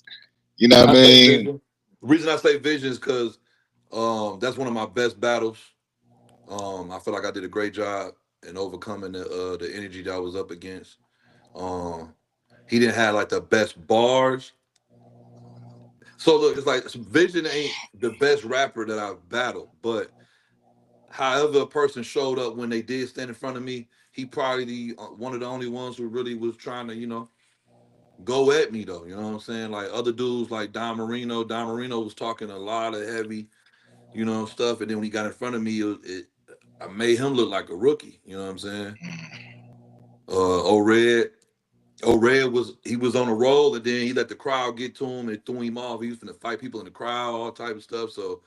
You know what I I say mean? Vision. The reason I say Vision is because that's one of my best battles. I feel like I did a great job in overcoming the energy that I was up against. Um, he didn't have like the best bars. So look, it's like Vision ain't the best rapper that I've battled, but however a person showed up when they did stand in front of me, he probably one of the only ones who really was trying to, go at me though. You know what I'm saying? Like other dudes like Don Marino was talking a lot of heavy, stuff, and then when he got in front of me, I made him look like a rookie. You know what I'm saying? O Red. Red was on a roll, and then he let the crowd get to him and threw him off. He was gonna fight people in the crowd, all type of stuff. So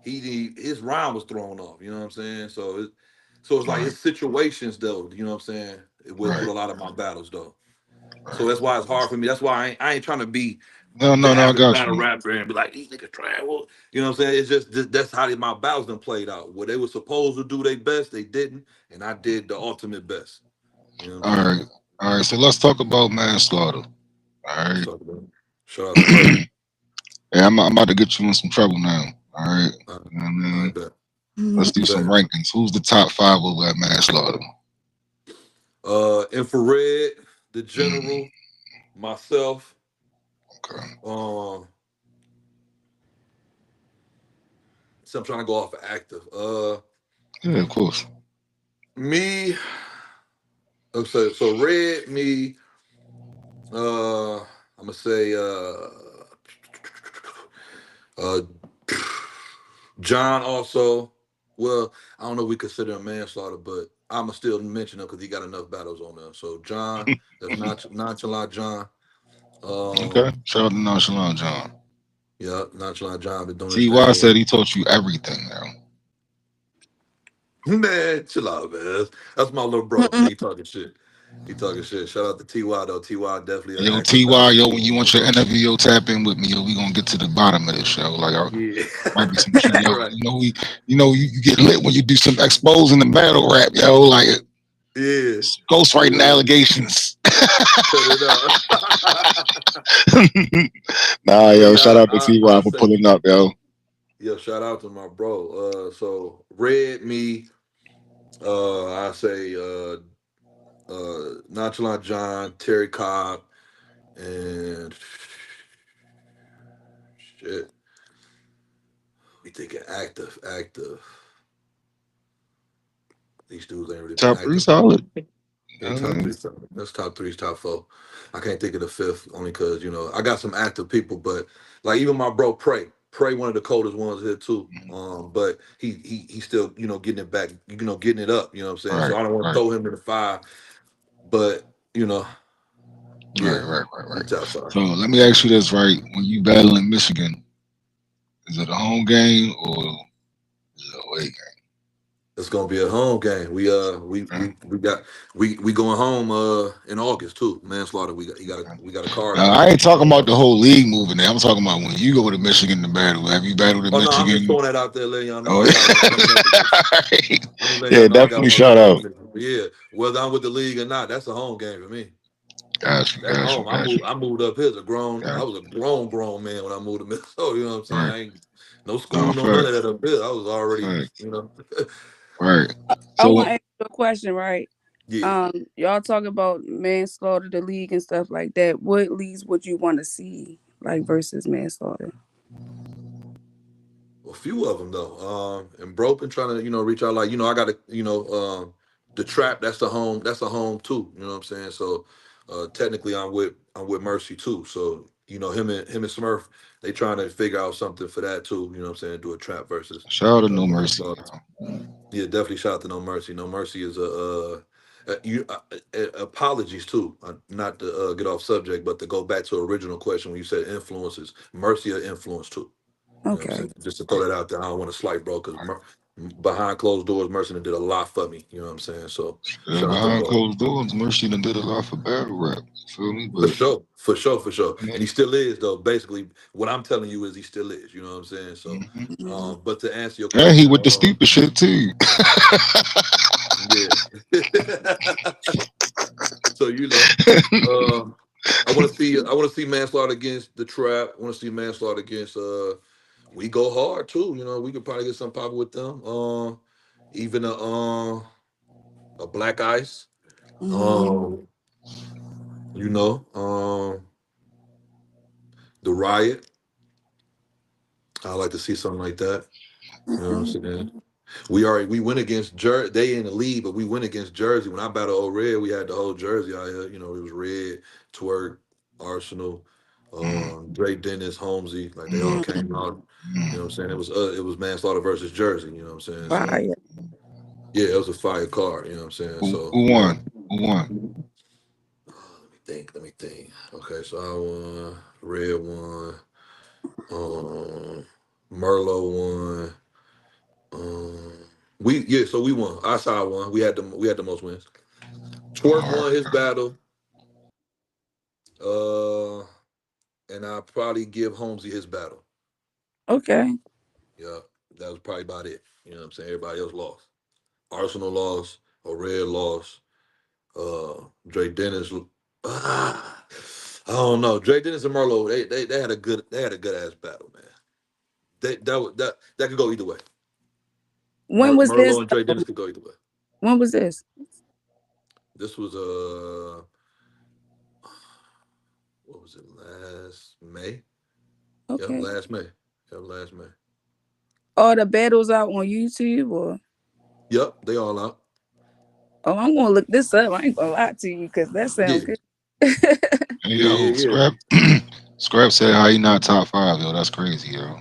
his round was thrown off. You know what I'm saying? So it's like Right, it's situations though. You know what I'm saying? With right, a lot of my battles though. So right. that's why it's hard for me. That's why I ain't trying to be No, the no, no. I average got battle you. rapper and be like, these niggas travel. You know what I'm saying? It's just that's how my battles done played out. What they were supposed to do their best, they didn't, and I did the ultimate best. You know what I'm All saying? right, all right. So let's talk about manslaughter. All Let's right. talk about it. Shout out to Murder. Yeah, I'm about to get you in some trouble now. All right. You know what I I mean? bet. Let's do some Bet. rankings. Who's the top five over at manslaughter? Infrared, the Mm, general, myself, okay. um, so I'm trying to go off of active. Yeah, of course. Me, so red, me, I'm gonna say uh John also. Well, I don't know if we consider him manslaughter, but I'ma still mention him because he got enough battles on there. So John, that's nonchalant John. Okay. Um, Shout out to Nonchalant John. yeah, nonchalant John been doing this Ty thing. said he taught you everything now. Man, chill out, man. That's my little bro, man. He talking shit. He talking shit. Shout out to TY though. TY definitely an Yo, active battle Ty, yo, too. when you want your interview, yo, tap in with me, yo. We gonna get to the bottom of this show. Like, Yeah. might be some shit, yo. Right. You get lit when you do some exposing the battle rap, yo. Like Yeah. ghostwriting Yeah. allegations. Cut it out. Nah, But yo, yeah, shout out to Ty I for say, pulling up, yo. yeah, shout out to my bro. So Red, me, I say Nonchalant John, Terry Cobb, and shit. We thinking active. These dudes ain't really been Top three active. solid. Yeah, top three. That's top three, top four. I can't think of the fifth only because I got some active people, but like even my bro Pray, one of the coldest ones here too. But he still getting it back, getting it up. You know what I'm saying? Right, So I don't want to right, throw him in the fire, but right, yeah, right, right, he right. top five. So let me ask you this, right? When you battle in Michigan, is it a home game or is it a away game? It's gonna be a home game. We Okay. got we going home in August too. Manslaughter. We got a card Now, out I there. ain't talking about the whole league moving there. I'm talking about when you go to Michigan to battle. Have you battled in Oh no, I'm just Michigan? throwing that out there, letting y'all know Oh, I got one coming up against. I'm just letting y'all yeah, know I got definitely one shout coming up out. against. But yeah, whether I'm with the league or not, that's a home game for me. Got you, That's got you, home. got you, I moved up here as a grown. I got was a grown man when I moved to Minnesota. You know what I'm you. saying? Right. I ain't no No, school, no none fact, of that up here. I was already, fact. you know. Right. I want So, to ask you a question, right? Yeah. Y'all talk about manslaughter, the league and stuff like that. What leagues would you want to see, like versus manslaughter? A few of them though. And bro been trying to, reach out. Like, I got to, the trap. That's the home. That's a home too. You know what I'm saying? So, technically, I'm with Mercy too. So, him and Smurf, they trying to figure out something for that too. You know what I'm saying? Do a trap versus. shout out to No Mercy, Manslaughter. yo. Yeah, definitely shout out to No Mercy. No Mercy is apologies too. Not to get off subject, but to go back to original question when you said influences. Mercy are influence too. You know what I'm Okay. saying? Just to throw that out there, I don't want to slight bro because behind closed doors, Mercy done did a lot for me. You know what I'm saying? So Yeah, shout out to behind bro. closed doors, Mercy done did a lot for battle rap. You feel me? For But sure, for sure, for sure. you know, And he still is though. Basically, what I'm telling you is he still is. You know what I'm saying? So, mhm. Hmm. but to answer your And he question, with the stupid shit too. yeah. So I want to see manslaughter against the trap. I want to see manslaughter against we go hard too. We could probably get some pop with them. Even a black ice. Hmm. Um, you know, um, the riot. I like to see something like that. You know what I'm Okay. saying? We went against Jersey. They in the lead, but we went against Jersey. When I battled Old Red, we had the whole Jersey out here. It was Red, Twerk, Arsenal, Mm, Drake Dennis, Holmesy. Like they all mm, came out. You know what I'm mm. saying? It was manslaughter versus Jersey. You know what I'm saying? So Fire. yeah, it was a fire card. You know what I'm saying? So Who won? Who won? let me think. Let me think. Okay, so I won. Red won. Um, Merlot won. Um, so we won. Our side won. We had the most wins. Twerk Hard. won his battle. Uh, and I'll probably give Holmesy his battle. Okay. Yeah, that was probably about it. You know what I'm saying? Everybody else lost. Arsenal lost. Red lost. Dre Dennis. I don't know. Dre Dennis and Merlot. They had a good ass battle, man. That could go either way. When was this? Merlot and Dre Dennis could go either way. When was this? This was what was it? Last May. Yep, Okay. last May. Yep, last May. All the battles out on YouTube or? Yep, they all out. Oh, I'm gonna look this up. I ain't gonna lie to you because that sounds Yeah, good. Hey, yeah, yo, yeah, yeah. Scrap. Scrap said how he not top five, yo. That's crazy, yo.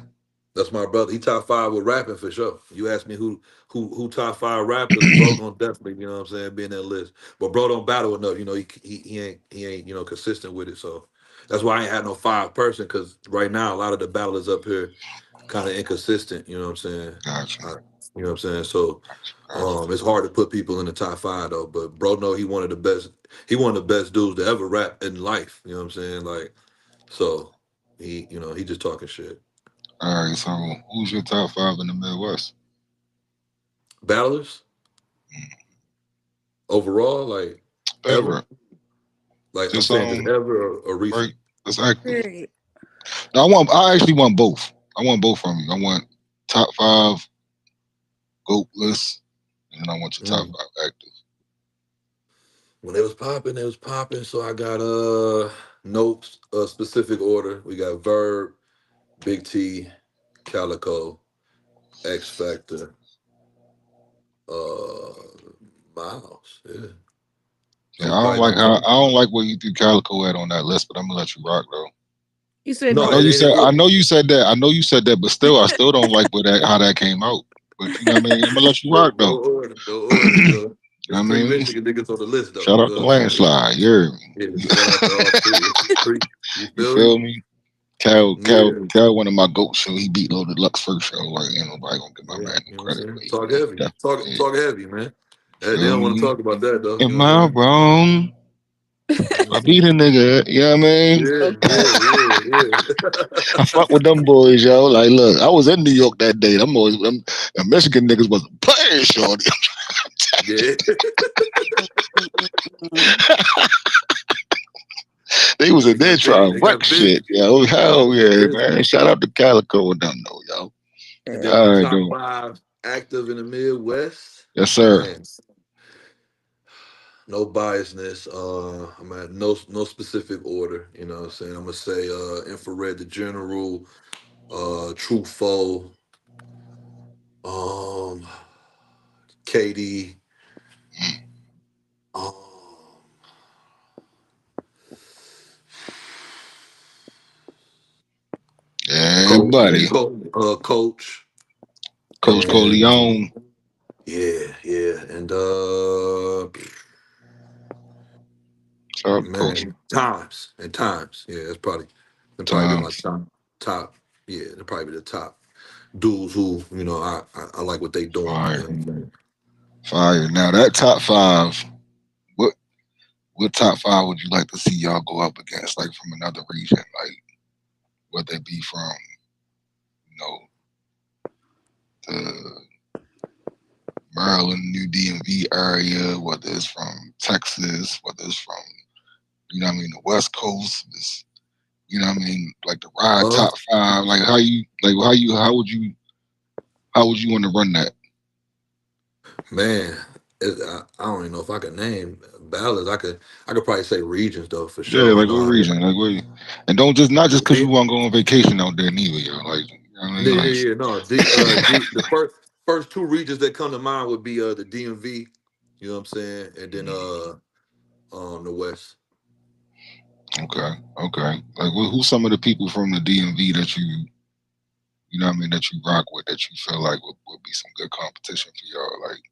That's my brother. He top five with rapping for sure. You ask me who top five rappers, bro gonna definitely, you know what I'm saying, be in that list. But bro don't battle enough, he ain't consistent with it. So that's why I ain't had no five person because right now a lot of the battlers up here kind of inconsistent, you know what I'm saying? Gotcha. I, you know what I'm saying? So Gotcha. it's hard to put people in the top five though. But bro know he one of the best dudes to ever rap in life. You know what I'm saying? Like so he just talking shit. All right, so who's your top five in the Midwest? Battlers overall, like Battle ever? rap. Like I'm Just saying just ever or right. recent. That's active. Period. No, I actually want both. I want both from you. I want top five GOAT list, and then I want your top Mm. five active. When it was popping, it was popping. So I got notes, a specific order. We got Verb, Big T, Calico, X Factor, uh Miles. Yeah. Yeah, Those probably my I top. don't like where you threw Calico at on that list, but I'm gonna let you rock though. You said I No, don't. know it you ain't in said I order. know you said that. I know you said that, but still I still don't like how that came out. But you know what I mean? I'm gonna let you No, rock no though. order, no order. You know It's what I three mean? Michigan niggas on the list though. Shout You out know to what I'm saying? Landslide. You hear Yeah, me? shout out to all three. It's three. You You feel me? feel me? Yeah, One of my GOAT show. He beat Low Deluxe first show. Like, ain't nobody gonna give my yeah. man no You know what I'm credit, saying? but he Talk most heavy. definitely did. Talk heavy, man. They Feel don't want to me? talk about that though. You Am know what I I'm wrong? I saying? beat a nigga. You know what I mean? Okay. I fuck with them boys, yo. Like, look, I was in New York that day. Them Michigan niggas wasn't playing, shorty. Yeah. They was in there trying They to wreck got shit, busy. yo. They Hell got yeah, busy. man. Shout out to Calico and them, though, yo. And then my All right, top dude. five active in the Midwest, Yes, sir. man. No biasness. I'm at no specific order. You know what I'm saying? I'm gonna say infrared the general, true foe, um, KD, um, Yeah, buddy. coach, Coach and Coleon. yeah, and Shout out to Coach man, times, yeah, that's probably be my Times. top, yeah, they're probably the top dudes who I like what they doing. You Fire. know what I'm saying? Fire. Now that top five, what what top five would you like to see y'all go up against? Like from another region? Like whether it be from, you know, the Maryland, New DMV area, whether it's from Texas, whether it's from, you know what I mean, the West Coast, it's, you know what I mean, like the ride Uh, top five, like how would you want to run that? Man, I don't even know if I could name ballads. I could probably say regions though for Yeah, sure. You like know, what region? Like what and don't just not just because you D, want to go on vacation out there neither, yo. Like you know what I mean? yeah, no, the first two regions that come to mind would be the DMV. You know what I'm saying, and then the West. Okay, okay. Like who's some of the people from the DMV that you know what I mean, that you rock with that you feel like would be some good competition for y'all? Like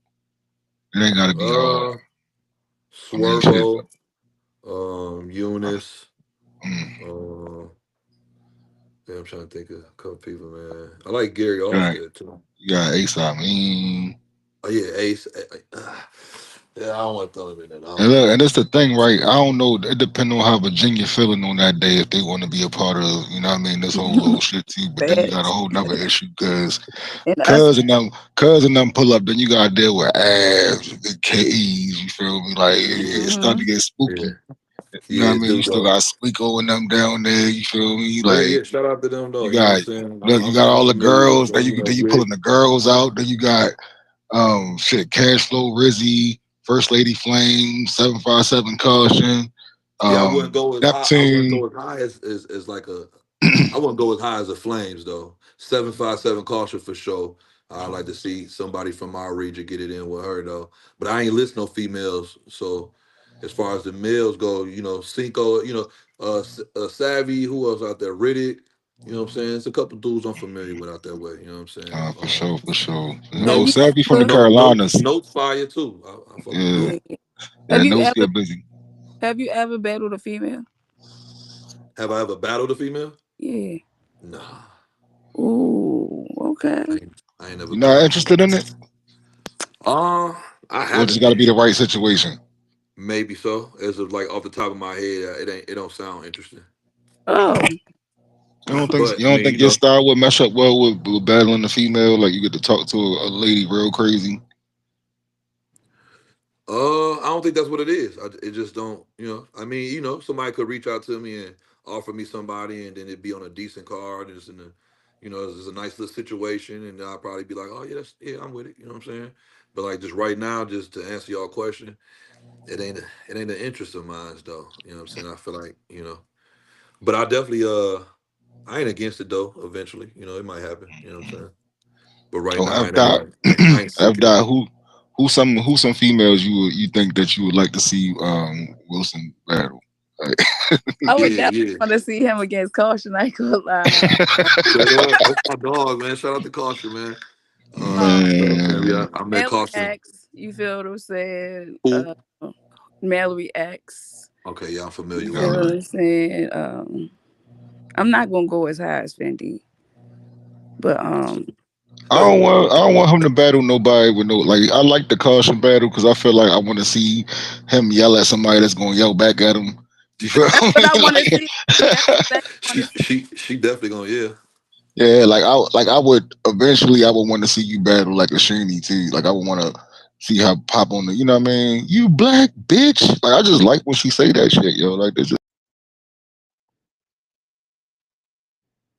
it ain't gotta be hard. Uh, I mean shit. Swervo, Eunice. Mm, Uh, yeah, I'm trying to think of a couple people, man. I like Gary got Allsted too. you got Ace I mean. Oh yeah, Ace. Yeah, I don't want to throw him in there. I And don't look, know. and that's the thing, right? I don't know. It depends on how Virginia feeling on that day if they want to be a part of, you know what I mean, this whole little shit too. But then you got a Facts. whole nother issue because And us, cuz and them pull up, then you gotta deal with abs and K's, you feel me? Like it's Yeah, starting to hmm get yeah, spooky. You know what yeah, I mean? You dude. still got Squeako and them down there, you feel me? Oh yeah, Like yeah. Shout out to them though. you You know what I'm got saying? look, you got I'm all the familiar with girls, them. You know, then you Rick. pulling the girls out, then you got shit, Cash Flow, Rizzy, First Lady Flame, 757 Caution, Yeah, I wouldn't go as high. I wouldn't Neptune. go as high as like a. I wouldn't go as high as the Flames though. 757 caution for sure. I'd like to see somebody from our region get it in with her though. But I ain't list no females. So as far as the males go, Cinco, Savvy, who else out there? Riddick. You know what I'm saying? It's a couple dudes I'm familiar with out that way. You know what I'm saying? For sure, for sure. have you Savvy from the ever? Carolinas. Notes fire too. I fuck with Yeah, notes. Yeah. yeah, Have you Notes ever? get busy. Have you ever battled a female? Have I ever battled a female? Yeah. Nah. Ooh. Okay. I ain't never You not battled one. interested in it? Uh, I Or it just haven't got to be been. the right situation? Maybe so. As of like off the top of my head, it don't sound interesting. Oh. But You I don't mean, think your style would mesh up well with battling a female? Like you get to talk to a lady real crazy. I don't think that's what it is. It just don't. I mean, somebody could reach out to me and offer me somebody, and then it'd be on a decent card, and it's a nice little situation, and I'll probably be like, oh yeah, I'm with it. You know what I'm saying? But like just right now, just to answer your question, it ain't an interest of mine though. You know what I'm saying? I feel like but I definitely I ain't against it though. Eventually, it might happen. You know what I'm saying? But right Oh, now, F it ain't dot, like I ain't F seeking it. dot. Who some females you think that you would like to see Wilson battle? Like, I would Yeah, definitely yeah. want to see him against Caution. I ain't gonna lie. Straight up. That's my dog, man. Shout out to Caution, man. Shout out to him. Yeah, man, I met Mallory Caution. X. You feel what I'm saying? Who? Mallory X. Okay, yeah, I'm You familiar with feel her. what I'm saying? I'm not gonna go as high as Fendi, but I don't want him to battle nobody with no like. I like the caution battle because I feel like I want to see him yell at somebody that's gonna yell back at him. You feel that's what me? I want to Like, see. That's the thing I want to see. she definitely gonna, yeah. yeah, like I would eventually I would want to see you battle like a Sheenie too. Like I would want to see her pop on the, you know what I mean? You black bitch. Like I just like when she say that shit, yo. Like this.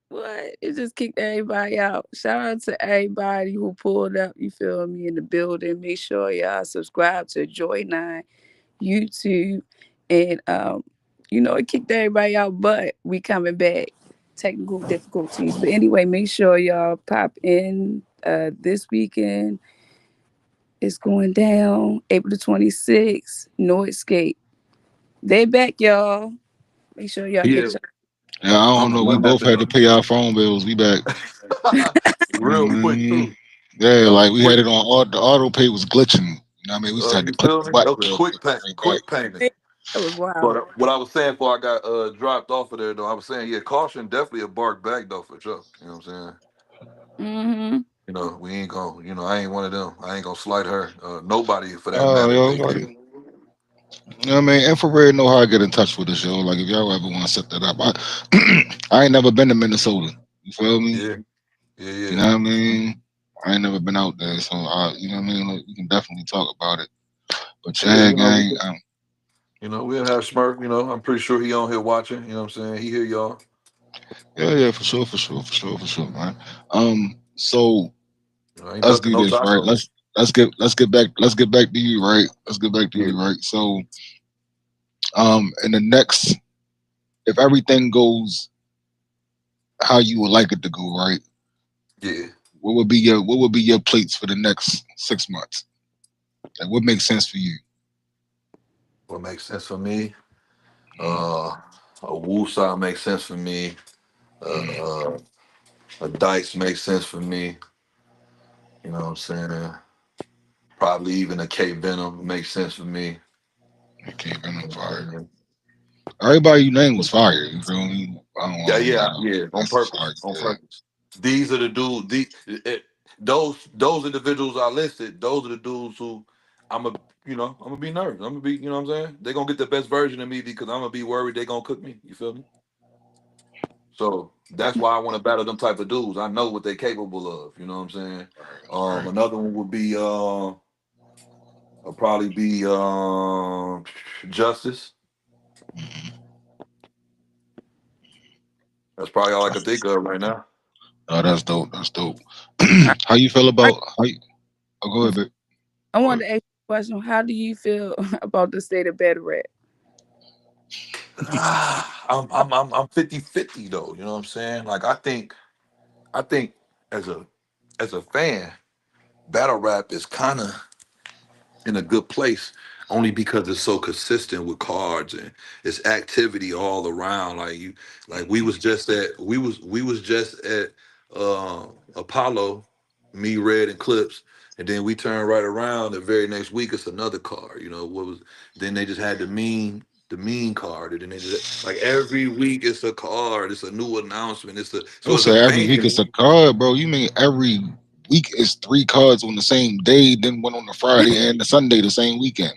What? It just kicked everybody out. Shout out to everybody who pulled up, you feel me, in the building. Make sure y'all subscribe to Joy9 YouTube. And it kicked everybody out, but we coming back. Technical difficulties. But anyway, make sure y'all pop in this weekend. It's going down April the 26th. No Escape. They back, y'all. Make sure y'all Yeah, get your Yeah, I don't I'm know. We gonna have both to had to go. pay our phone bills. We back. Real quick Mm, too. yeah, That was like a we had quick. it on the auto pay was glitching. You know what I mean? We just had to You click feel the me? That button was a real quick quick and bring it back. quick payment. that was wild. But what I was saying before I got dropped off of there though, I was saying, yeah, caution definitely a bark back though for sure. You know what I'm saying? Mm-hmm. You know, we ain't gonna, I ain't one of them. I ain't gonna slight her. Nobody for that Oh, matter, yo, baby. like, you know what I mean? Infrared know how to get in touch with us, yo. Like, if y'all ever want to set that up, I ain't never been to Minnesota. You feel me? Yeah, yeah, You yeah. know what I mean? I ain't never been out there, so you know what I mean. Like, we can definitely talk about it. But Yeah, yeah, gang, we'll have Smurf, I'm pretty sure he on here watching, you know what I'm saying? He hear y'all. yeah, yeah, for sure, for sure, for sure, for sure, man. So Ain't let's ducking do no this, right? tacos. Let's get back to you, right? Let's get back to Yeah, you, right? So, in the next, if everything goes how you would like it to go, right? yeah. What would be your plates for the next 6 months? Like, what makes sense for you? What makes sense for me? Mm, Uh, a Woosah makes sense for me. mm, Uh, a Dice makes sense for me. You know what I'm saying? Probably even a K Venom makes sense for me. okay, been on You know what fire. I mean? Everybody you named was fire. You feel me? I Yeah, don't yeah, lie. yeah. On That's a fire. purpose. On Yeah, purpose. These are the dudes. Those individuals I listed. Those are the dudes who I'm gonna be nervous. I'm gonna be, you know what I'm saying? They're gonna get the best version of me because I'm gonna be worried they're gonna cook me. You feel me? So that's why I want to battle them type of dudes. I know what they're capable of. You know what I'm saying? right, right. Another one would be probably be Justice. Mm-hmm. That's probably all I can think of right now. Oh, that's dope. That's dope. I, How you feel I, about how? You, oh, go ahead, babe. I Go wanted ahead. to ask you a question. How do you feel about the state of battle rap? I'm 50-50 though. You know what I'm saying? Like I think as a fan, battle rap is kind of in a good place only because it's so consistent with cards and it's activity all around. Like we was just at Apollo, me, Red, and Clips, and then we turned right around the very next week. It's another card. What was then they just had the mean card, and then they just like every week it's a card. It's a new announcement. So Don't as a say every week fan. it's a card, bro. You mean every week is three cards on the same day, then one on the Friday and the Sunday the same weekend.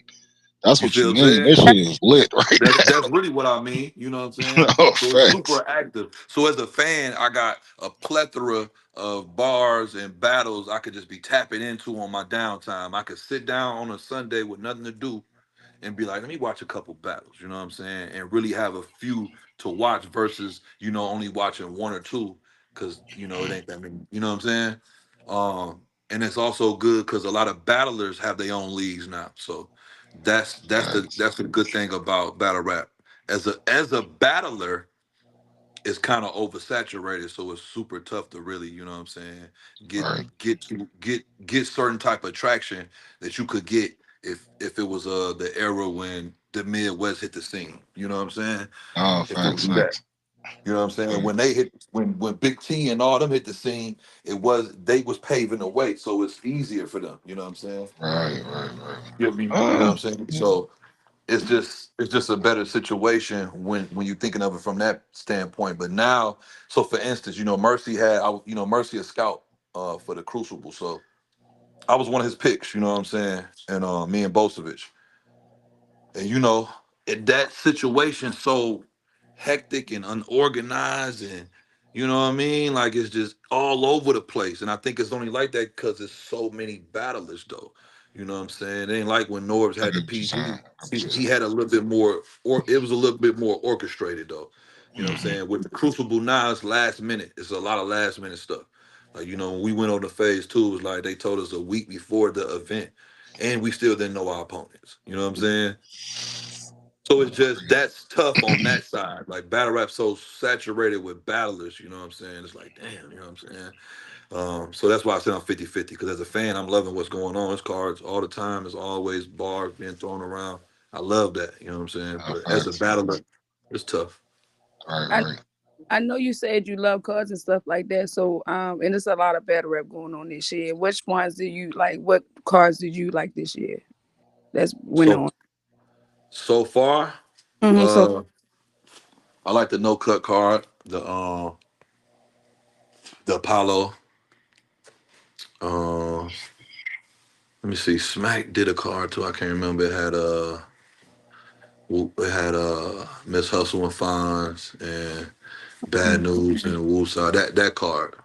That's You what you feel what I'm mean. saying? This shit is lit, right That's really what I mean. You know what I'm there. saying? Oh, So it's facts. super active. So as a fan, I got a plethora of bars and battles I could just be tapping into on my downtime. I could sit down on a Sunday with nothing to do and be like, let me watch a couple battles, you know what I'm saying? And really have a few to watch versus, only watching one or two because, it ain't that many, you know what I'm saying? And it's also good because a lot of battlers have their own leagues now. So Facts. that's the good thing about battle rap. As a battler, it's kind of oversaturated, so it's super tough to really, you know what I'm saying, get Right. get certain type of traction that you could get if it was the era when the Midwest hit the scene. You know what I'm saying? Oh, If it facts, was that. facts. You know what I'm saying? Facts. When Big T and all them hit the scene, they was paving the way, so it's easier for them. You know what I'm saying? Right, right, right. You know what I'm saying? Yeah. So it's just it's just a better situation when you're thinking of it from that standpoint. But now, so for instance, Mercy Mercy a scout for the Crucible, so I was one of his picks. You know what I'm saying? And me and Bosevich, and in that situation, so hectic and unorganized, and you know what I mean, like it's just all over the place. And I think it's only like that because there's so many battlers, though. You know what I'm saying? It ain't like when Norbs I had the get what you're saying. I PG. get what you're He saying. had a little bit more, or it was a little bit more orchestrated, though. You know what I'm Hmm. saying? With the Crucible now, it's last minute. It's a lot of last minute stuff. Like when we went on the phase two, it was like they told us a week before the event, and we still didn't know our opponents. You know what I'm saying? So it's just that's tough on that side. Like battle rap so saturated with battlers, you know what I'm saying? It's like, damn, you know what I'm saying? So that's why I said I'm 50-50, because as a fan, I'm loving what's going on. It's cards all the time. There's always bars being thrown around. I love that, you know what I'm saying? But as a Facts. battler, it's tough. Right, I right. I know you said you love cards and stuff like that. So and there's a lot of battle rap going on this year. Which ones do you like? What cards did you like this year? That's went So on. so far, So uh I like the no cut card, the Apollo. Uh let me see. Smack did a card too. I can't remember. It had Miss Hustle and Fonz and Bad News and Woosah. That card.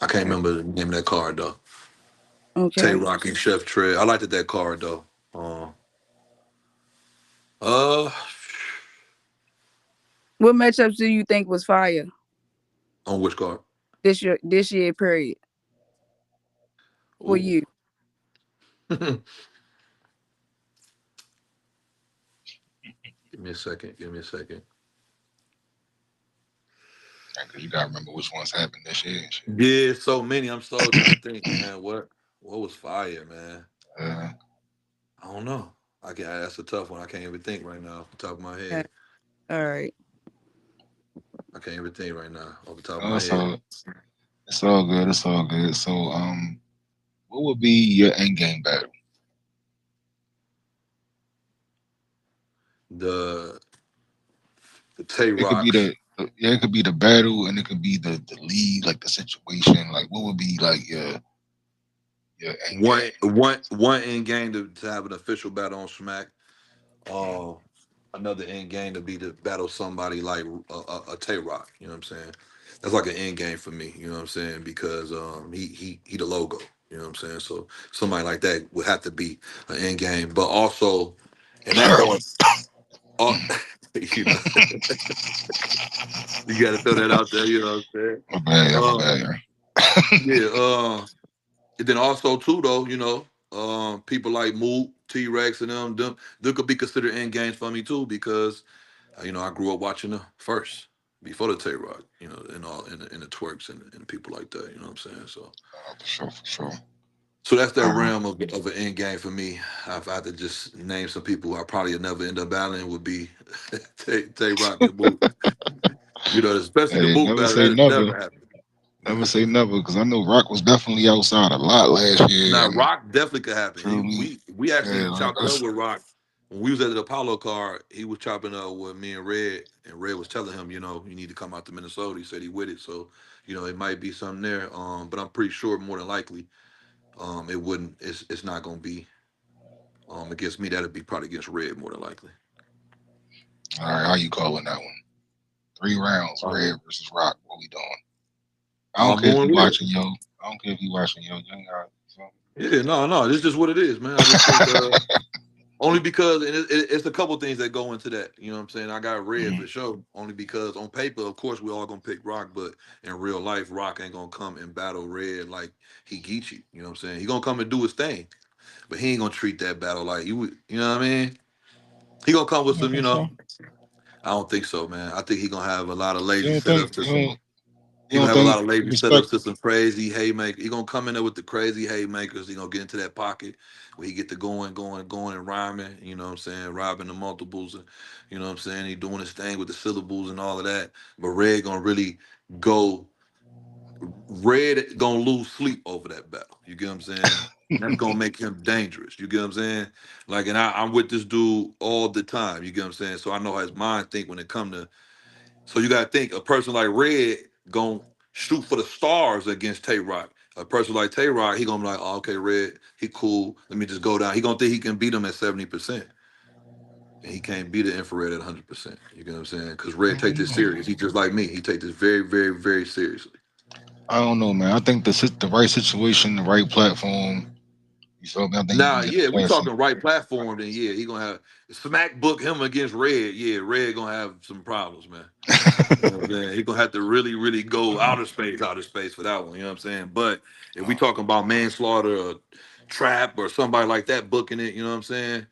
I can't remember the name of that card though. Tay okay. Rock and Chef Trey. I liked that card though. Uh, uh What matchups do you think was fire on which card? this year period for Ooh. you? Give me a second. Give me a second. Because you gotta remember which ones happened this year and shit. Yeah, so many. I'm so trying to think, man. What was fire, man? Uh, I don't know. I can That's a tough one. I can't even think right now off the top of my Yeah. head. All right. I can't even think right now off the top of no, my head. it's all good. It's all good. So, what would be your end game battle? The the Tay It could be Rocks. yeah, it could be the battle, and it could be the lead, like the situation. Like, what would be like your end One game? one one end game to have an official battle on Smack. Uh, Another end game to be to battle somebody like a Tay Rock. You know what I'm saying? That's like an end game for me. You know what I'm saying? Because he the logo. You know what I'm saying? So somebody like that would have to be an end game. But also, and that going, uh, you know, you got to throw that out there. You know what I'm saying? My bad, yeah, my Uh, bad, yeah. yeah. And then also too though, people like Moot, T Rex, and them they could be considered end games for me too because I grew up watching the first before the Tay Rock, and all in the twerks and people like that. You know what I'm saying? For sure, for sure. So that's that Um, realm of an end game for me. If I had to just name some people who I probably would never end up battling would be Tay Rock and Moot. Especially the hey, Moot never battle. say That never. never happened. Never say never, because I know Rock was definitely outside a lot last year, Now and Rock definitely could happen. feel me? We actually Yeah, like chopped it up us. with Rock when we was at the Apollo car. He was chopping up with me and Red, and Red was telling him, you need to come out to Minnesota. He said he with it, so it might be something there. But I'm pretty sure more than likely, it wouldn't. It's not gonna be against me. That'd be probably against Red more than likely. All right, how you calling that one? 3 rounds, Um, Red versus Rock. What we doing? I don't I'm care if going you Red. watching, yo. I don't care if you watching, yo. You ain't got Yeah, no, this is just what it is, man. I just think. Only because it's a couple things that go into that. You know what I'm saying? I got Red Mhm. for sure. Only because on paper, of course, we all gonna pick Rock, but in real life, Rock ain't gonna come and battle Red like he Geechee. You know what I'm saying? He gonna come and do his thing, but he ain't gonna treat that battle like you would. You know what I mean? He gonna come with You don't some. think so? I don't think so, man. I think he gonna have a lot of You lazy don't think setups to some. you He gonna don't have a lot think of you lazy respect? setups to some crazy haymakers. He gonna come in there with the crazy haymakers. He gonna get into that pocket where he get to going, and rhyming. You know what I'm saying? Robbing the multiples. And, you know what I'm saying? He doing his thing with the syllables and all of that. But Red gonna really go. Red gonna lose sleep over that battle. You get what I'm saying? That's gonna make him dangerous. You get what I'm saying? Like, and I'm with this dude all the time. You get what I'm saying? So I know how his mind think when it come to. So you gotta think a person like Red gonna shoot for the stars against Tay Rock. A person like Tay Rock, he gonna be like, oh, okay, Red, he cool. Let me just go down. He gonna think he can beat him at 70%. And he can't beat the infrared at 100%. You get what I'm saying? Because Red take this serious. He just like me. He take this very, very, very seriously. I don't know, man. I think the right situation, the right platform. You feel me? I think you Now, can get yeah, we past him. talking right platform, then yeah, he gonna have smack book him against Red. Yeah, Red gonna have some problems, man. You know what I'm saying? He gonna have to really, really go outer space for that one. You know what I'm saying? But if we talking about manslaughter or trap or somebody like that booking it, you know what I'm saying?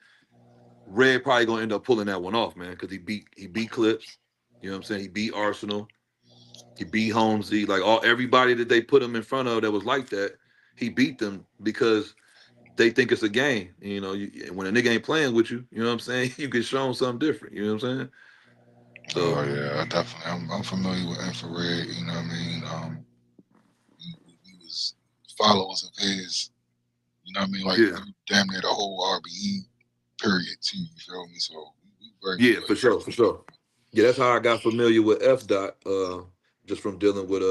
Red probably gonna end up pulling that one off, man, because he beat Clips. You know what I'm saying? He beat Arsenal. He beat Holmesy. Like all everybody that they put him in front of that was like that, he beat them because they think it's a game. You know, when a nigga ain't playing with you, you know what I'm saying? You get shown something different. You know what I'm saying? Oh So yeah, definitely. I'm familiar with infrared. You know what I mean? We was followers of his. You know what I mean? Like yeah, damn near the whole RBE period too. You feel me? So we very yeah, for familiar sure, for sure. Yeah, that's how I got familiar with F Dot, just from dealing with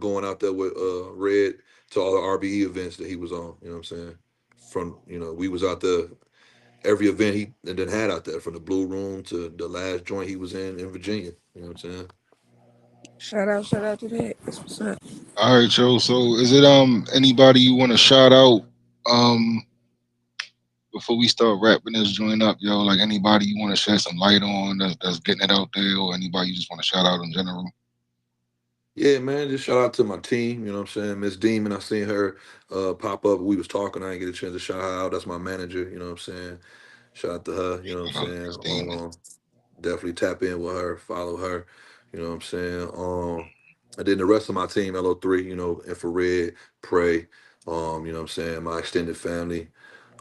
going out there with Red to all the RBE events that he was on. You know what I'm saying? From we was out there every event he and then had out there, from the Blue Room to the last joint he was in Virginia. You know what I'm saying? Shout out to that. That's what's up. All right, Joe. So is it anybody you want to shout out before we start wrapping this joint up, yo? Like anybody you want to shed some light on that's getting it out there, or anybody you just want to shout out in general? Yeah, man. Just shout out to my team. You know what I'm saying? Miss Demon, I seen her pop up. We was talking. I didn't get a chance to shout her out. That's my manager. You know what I'm saying? Shout out to her. You know what I'm Shout out saying? Miss Demon. Definitely tap in with her, follow her. You know what I'm saying? And then the rest of my team, LO3, Infrared, Pray, you know what I'm saying? My extended family.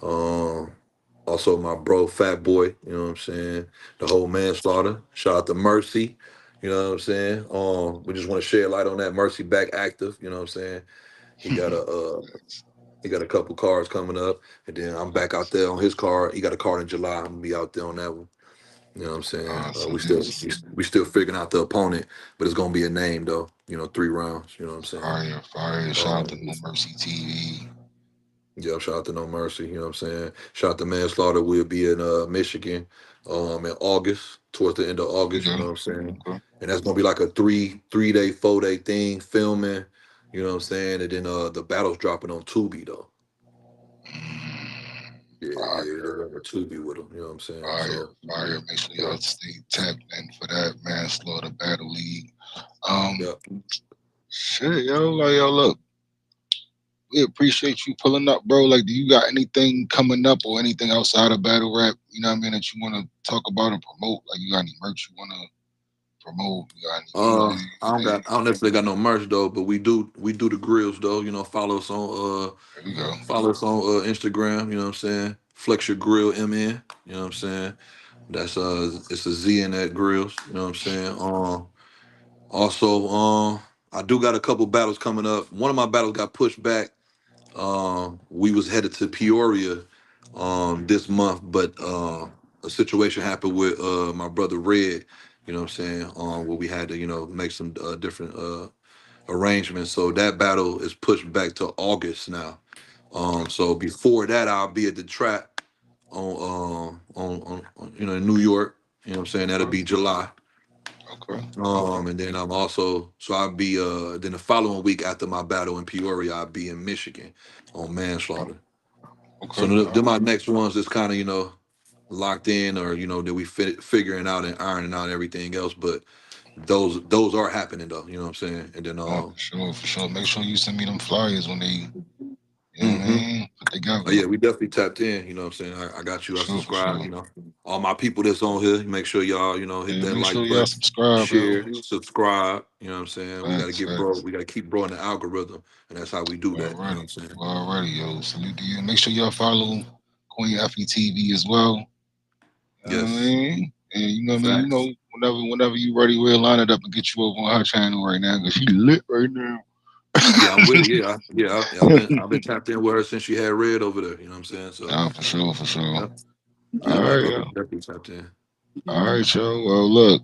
Um, Also my bro Fat Boy, you know what I'm saying? The whole manslaughter. Shout out to Mercy. You know what I'm saying? We just want to share light on that. Mercy back active, you know what I'm saying? He got a he got a couple cars coming up, and then I'm back out there on his car. He got a car in July. I'm gonna be out there on that one. You know what I'm saying? We Salute, still we still figuring out the opponent, but it's gonna be a name though. 3 rounds. You know what I'm saying? fire, fire. Shout out to Um, No Mercy TV. yeah, shout out to No Mercy. You know what I'm saying? Shout out to Manslaughter. We'll be in Michigan, in August, towards the end of August. You Okay, know what I'm saying? okay. And that's gonna be like a three day, 4 day thing, filming. You know what I'm saying? And then the battle's dropping on Tubi though. Yeah, yeah, they're Fire, going to Tubi with them. You know what I'm saying? fire, So, fire. Make sure yeah, y'all stay tapped in for that manslaughter battle league. Um, yeah. shit, yo, like yo, look, we appreciate you pulling up, bro. Like, do you got anything coming up or anything outside of battle rap? You know what I mean? That you want to talk about or promote? Like, you got any merch you want to promote? You got any music? I don't necessarily got no merch though, but we do the grills though. There we go. Follow us on Instagram. You know what I'm saying? Flex your grill MN. You know what I'm saying? That's it's a Z in that grills. You know what I'm saying? Also, I do got a couple battles coming up. One of my battles got pushed back. We was headed to Peoria this month, but a situation happened with my brother Red. You know what I'm saying? Where we had to make some different arrangements. So that battle is pushed back to August now. So before that, I'll be at the trap on in New York. You know what I'm saying? That'll Okay, be July. okay, And then I'm also so I'll be then the following week after my battle in Peoria, I'll be in Michigan on manslaughter. So okay. they're my next ones that's kind of locked in, or that we figuring out and ironing out everything else. But those are happening though. You know what I'm saying? And then Oh, for sure, for sure. Make sure you send me them flyers when they, you know what I hmm mean? Put together. oh yeah, we definitely tapped in. You know what I'm saying? I got For you. I sure, for subscribe. sure. All my people that's on here, make sure y'all hit Yeah, that make sure like y'all button, subscribe, yo. share, subscribe. You know what I'm saying? We got to Facts, get bro. facts. We got to keep bro in the algorithm, and that's how we do You that. You know what already, I'm saying? you already, yo. Salute to you. Make sure y'all follow Queen FETV as well. You know what I Yes. mean? And you know what I mean? You Facts. know, whenever you ready, we'll line it up and get you over on her channel right now because she lit right now. Yeah, I'm with it. I've been tapped in with her since she had Red over there. You know what I'm saying? So, Nah, for sure, for sure. yep, All yep, right, I've yo. been definitely tapped in. All right, yo. Well, look,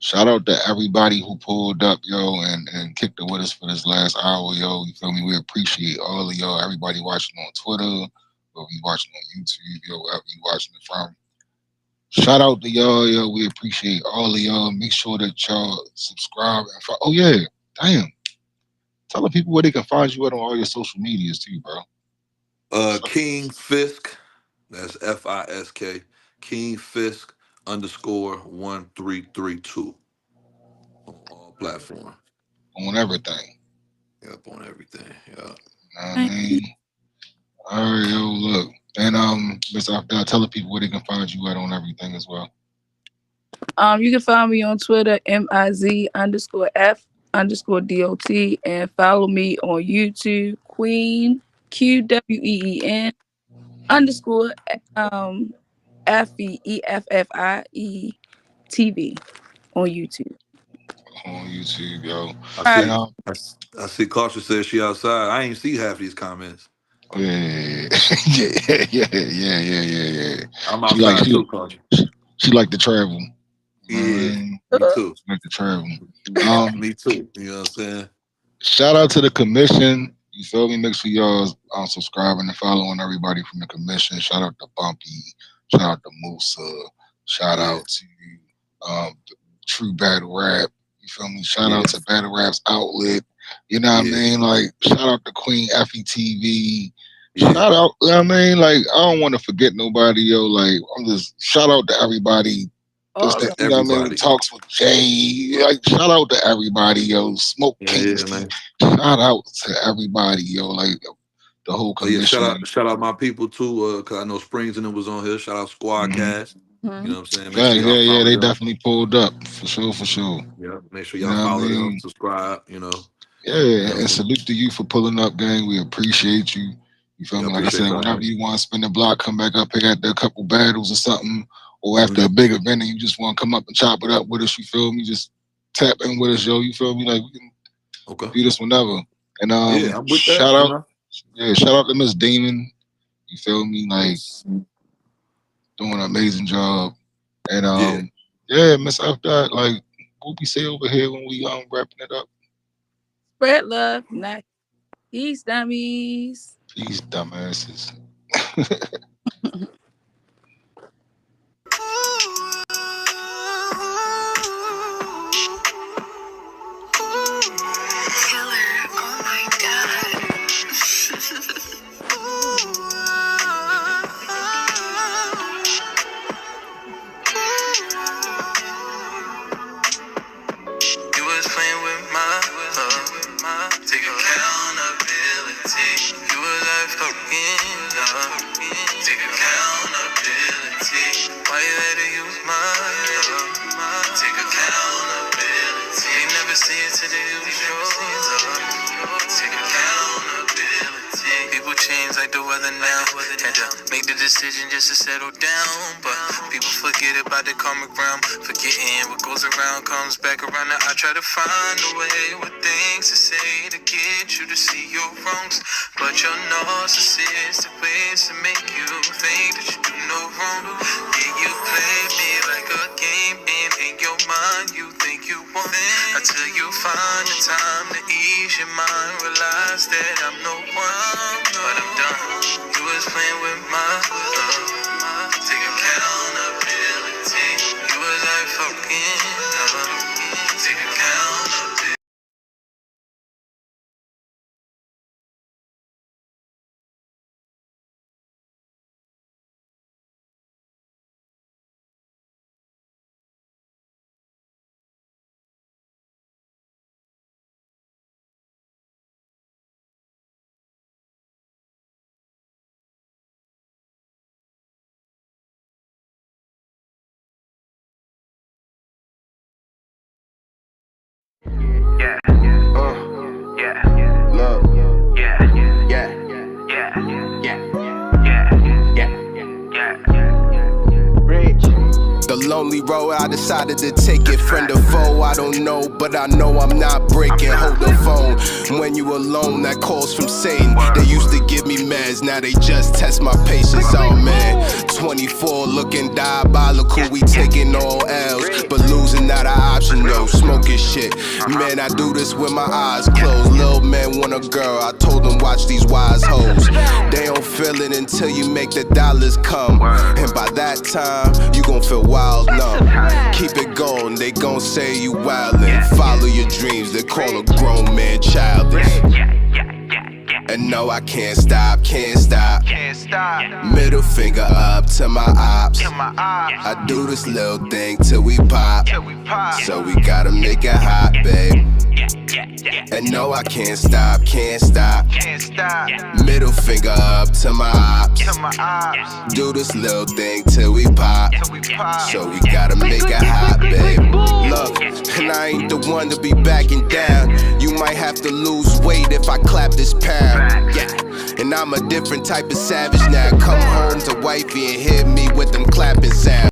shout out to everybody who pulled up, yo, and kicked it with us for this last hour, yo. You feel me? We appreciate all of y'all, everybody watching on Twitter, or you watching on YouTube, yo, wherever you watching it from. Shout out to y'all, yo. We appreciate all of y'all. Make sure that y'all subscribe and oh yeah, damn. Tell the people where they can find you at on all your social medias too, bro. So, King Fisk, that's Fisk. King Fisk _1332 on all platforms. on everything. Yep, on everything. Yeah. You know what I mean? All right, yo, look. And Miss Afdal, tell the people where they can find you at on everything as well. You can find me on Twitter, MIZ_F_DOT, and follow me on YouTube, Queen QWEEN um FEEFFIE on YouTube. On YouTube, yo. I All right. And see I see Cautious says she outside. I ain't see half these comments. oh, yeah, yeah, yeah, yeah, yeah, yeah, yeah. I'm She like outside too, Cautious. she like to travel. You know what I Yeah, mean? me too. She like to travel. Um, Me too. You know what I'm saying? Shout out to the commission. You feel me? Make sure y'all subscribing and following everybody from the commission. Shout out to Bumpy. Shout out to Musa. Shout Yeah, out to True Battle Rap. You feel me? Shout out yeah, to Battle Rap's outlet. You know what I yeah, mean? Like shout out to Queen FETV. yeah. Shout out, you know what I mean? Like I don't want to forget nobody, yo. Like I'm just shout out to everybody just All that, of you know what I mean? Everybody. Talks with Jay. Like, shout out to everybody, yo. Smoke Yeah, yeah, Kingston. man. Shout out to everybody, yo. Like, the whole Oh yeah, commission. shout out my people too, cause I know Springs and it was on here. Shout out Squad Mm-hmm. Cast. You know them. what I'm saying? Make sure Facts, y'all yeah, yeah. follow They them. definitely pulled up. For sure, for sure. Yeah, make sure You y'all know what I follow them, mean? subscribe. You Yeah, know what I'm and saying? salute to you for pulling up, gang. We appreciate you. You feel Yeah, I me? Like I appreciate said, y'all whenever having you want to spin the block, come back up here after a couple battles or something, or me. after a big event and you just want to come up and chop it up with us, you feel me? Just tap in with us, yo. You feel me? Like, we can Okay. do this whenever. And Yeah, I'm with that. shout out, yeah, shout out to Miss Damon. You feel me? Like Yes. doing an amazing job. And Yeah. yeah, Miss F dot, like what we say over here when we wrapping it up. Spread love, not peace, dummies. Peace, dumbasses. Killer, oh my god. You was playing with my love. Take accountability. You was like fucking love. Take accountability. Why you had to use my love? Take accountability. They never see it till they use your love. Take accountability. People change like the weather now. Had to make the decision just to settle down. But people forget about the karmic realm. Forgetting what goes around comes back around. Now I try to find a way with things to say to get you to see your wrongs. But your narcissistic ways to make you think that you do no wrong. Yeah, you play me like a game, and in your mind you think you won. Until you find the time to ease your mind, realize that I'm no one, but I'm done. You was playing with my love. Take accountability. You was like fucking love. Take accountability. lonely road, I decided to take it. Friend or foe, I don't know, but I know I'm not breaking. Hold the phone when you alone, that calls from Satan. They used to give me meds, now they just test my patience. Oh man, 24 looking diabolical, we taking all L's, but losing not an option though. Smoking shit, man, I do this with my eyes closed. Little man want a girl, I told them watch these wise hoes. They don't feel it until you make the dollars come, and by that time you gon' feel wild numb. Keep it going, they gon' say you wildin'. Follow your dreams, they call a grown man childish. And no, I can't stop, can't stop. Middle finger up to my ops. I do this little thing till we pop. So we gotta make it hot, babe. And no, I can't stop, can't stop. Middle finger up to my ops. Do this little thing till we pop. So we gotta make it hot, babe. Look, and I ain't the one to be backing down. You might have to lose weight if I clap this pound. Yeah, and I'm a different type of savage now. Come home to wifey and hit me with them clapping sounds.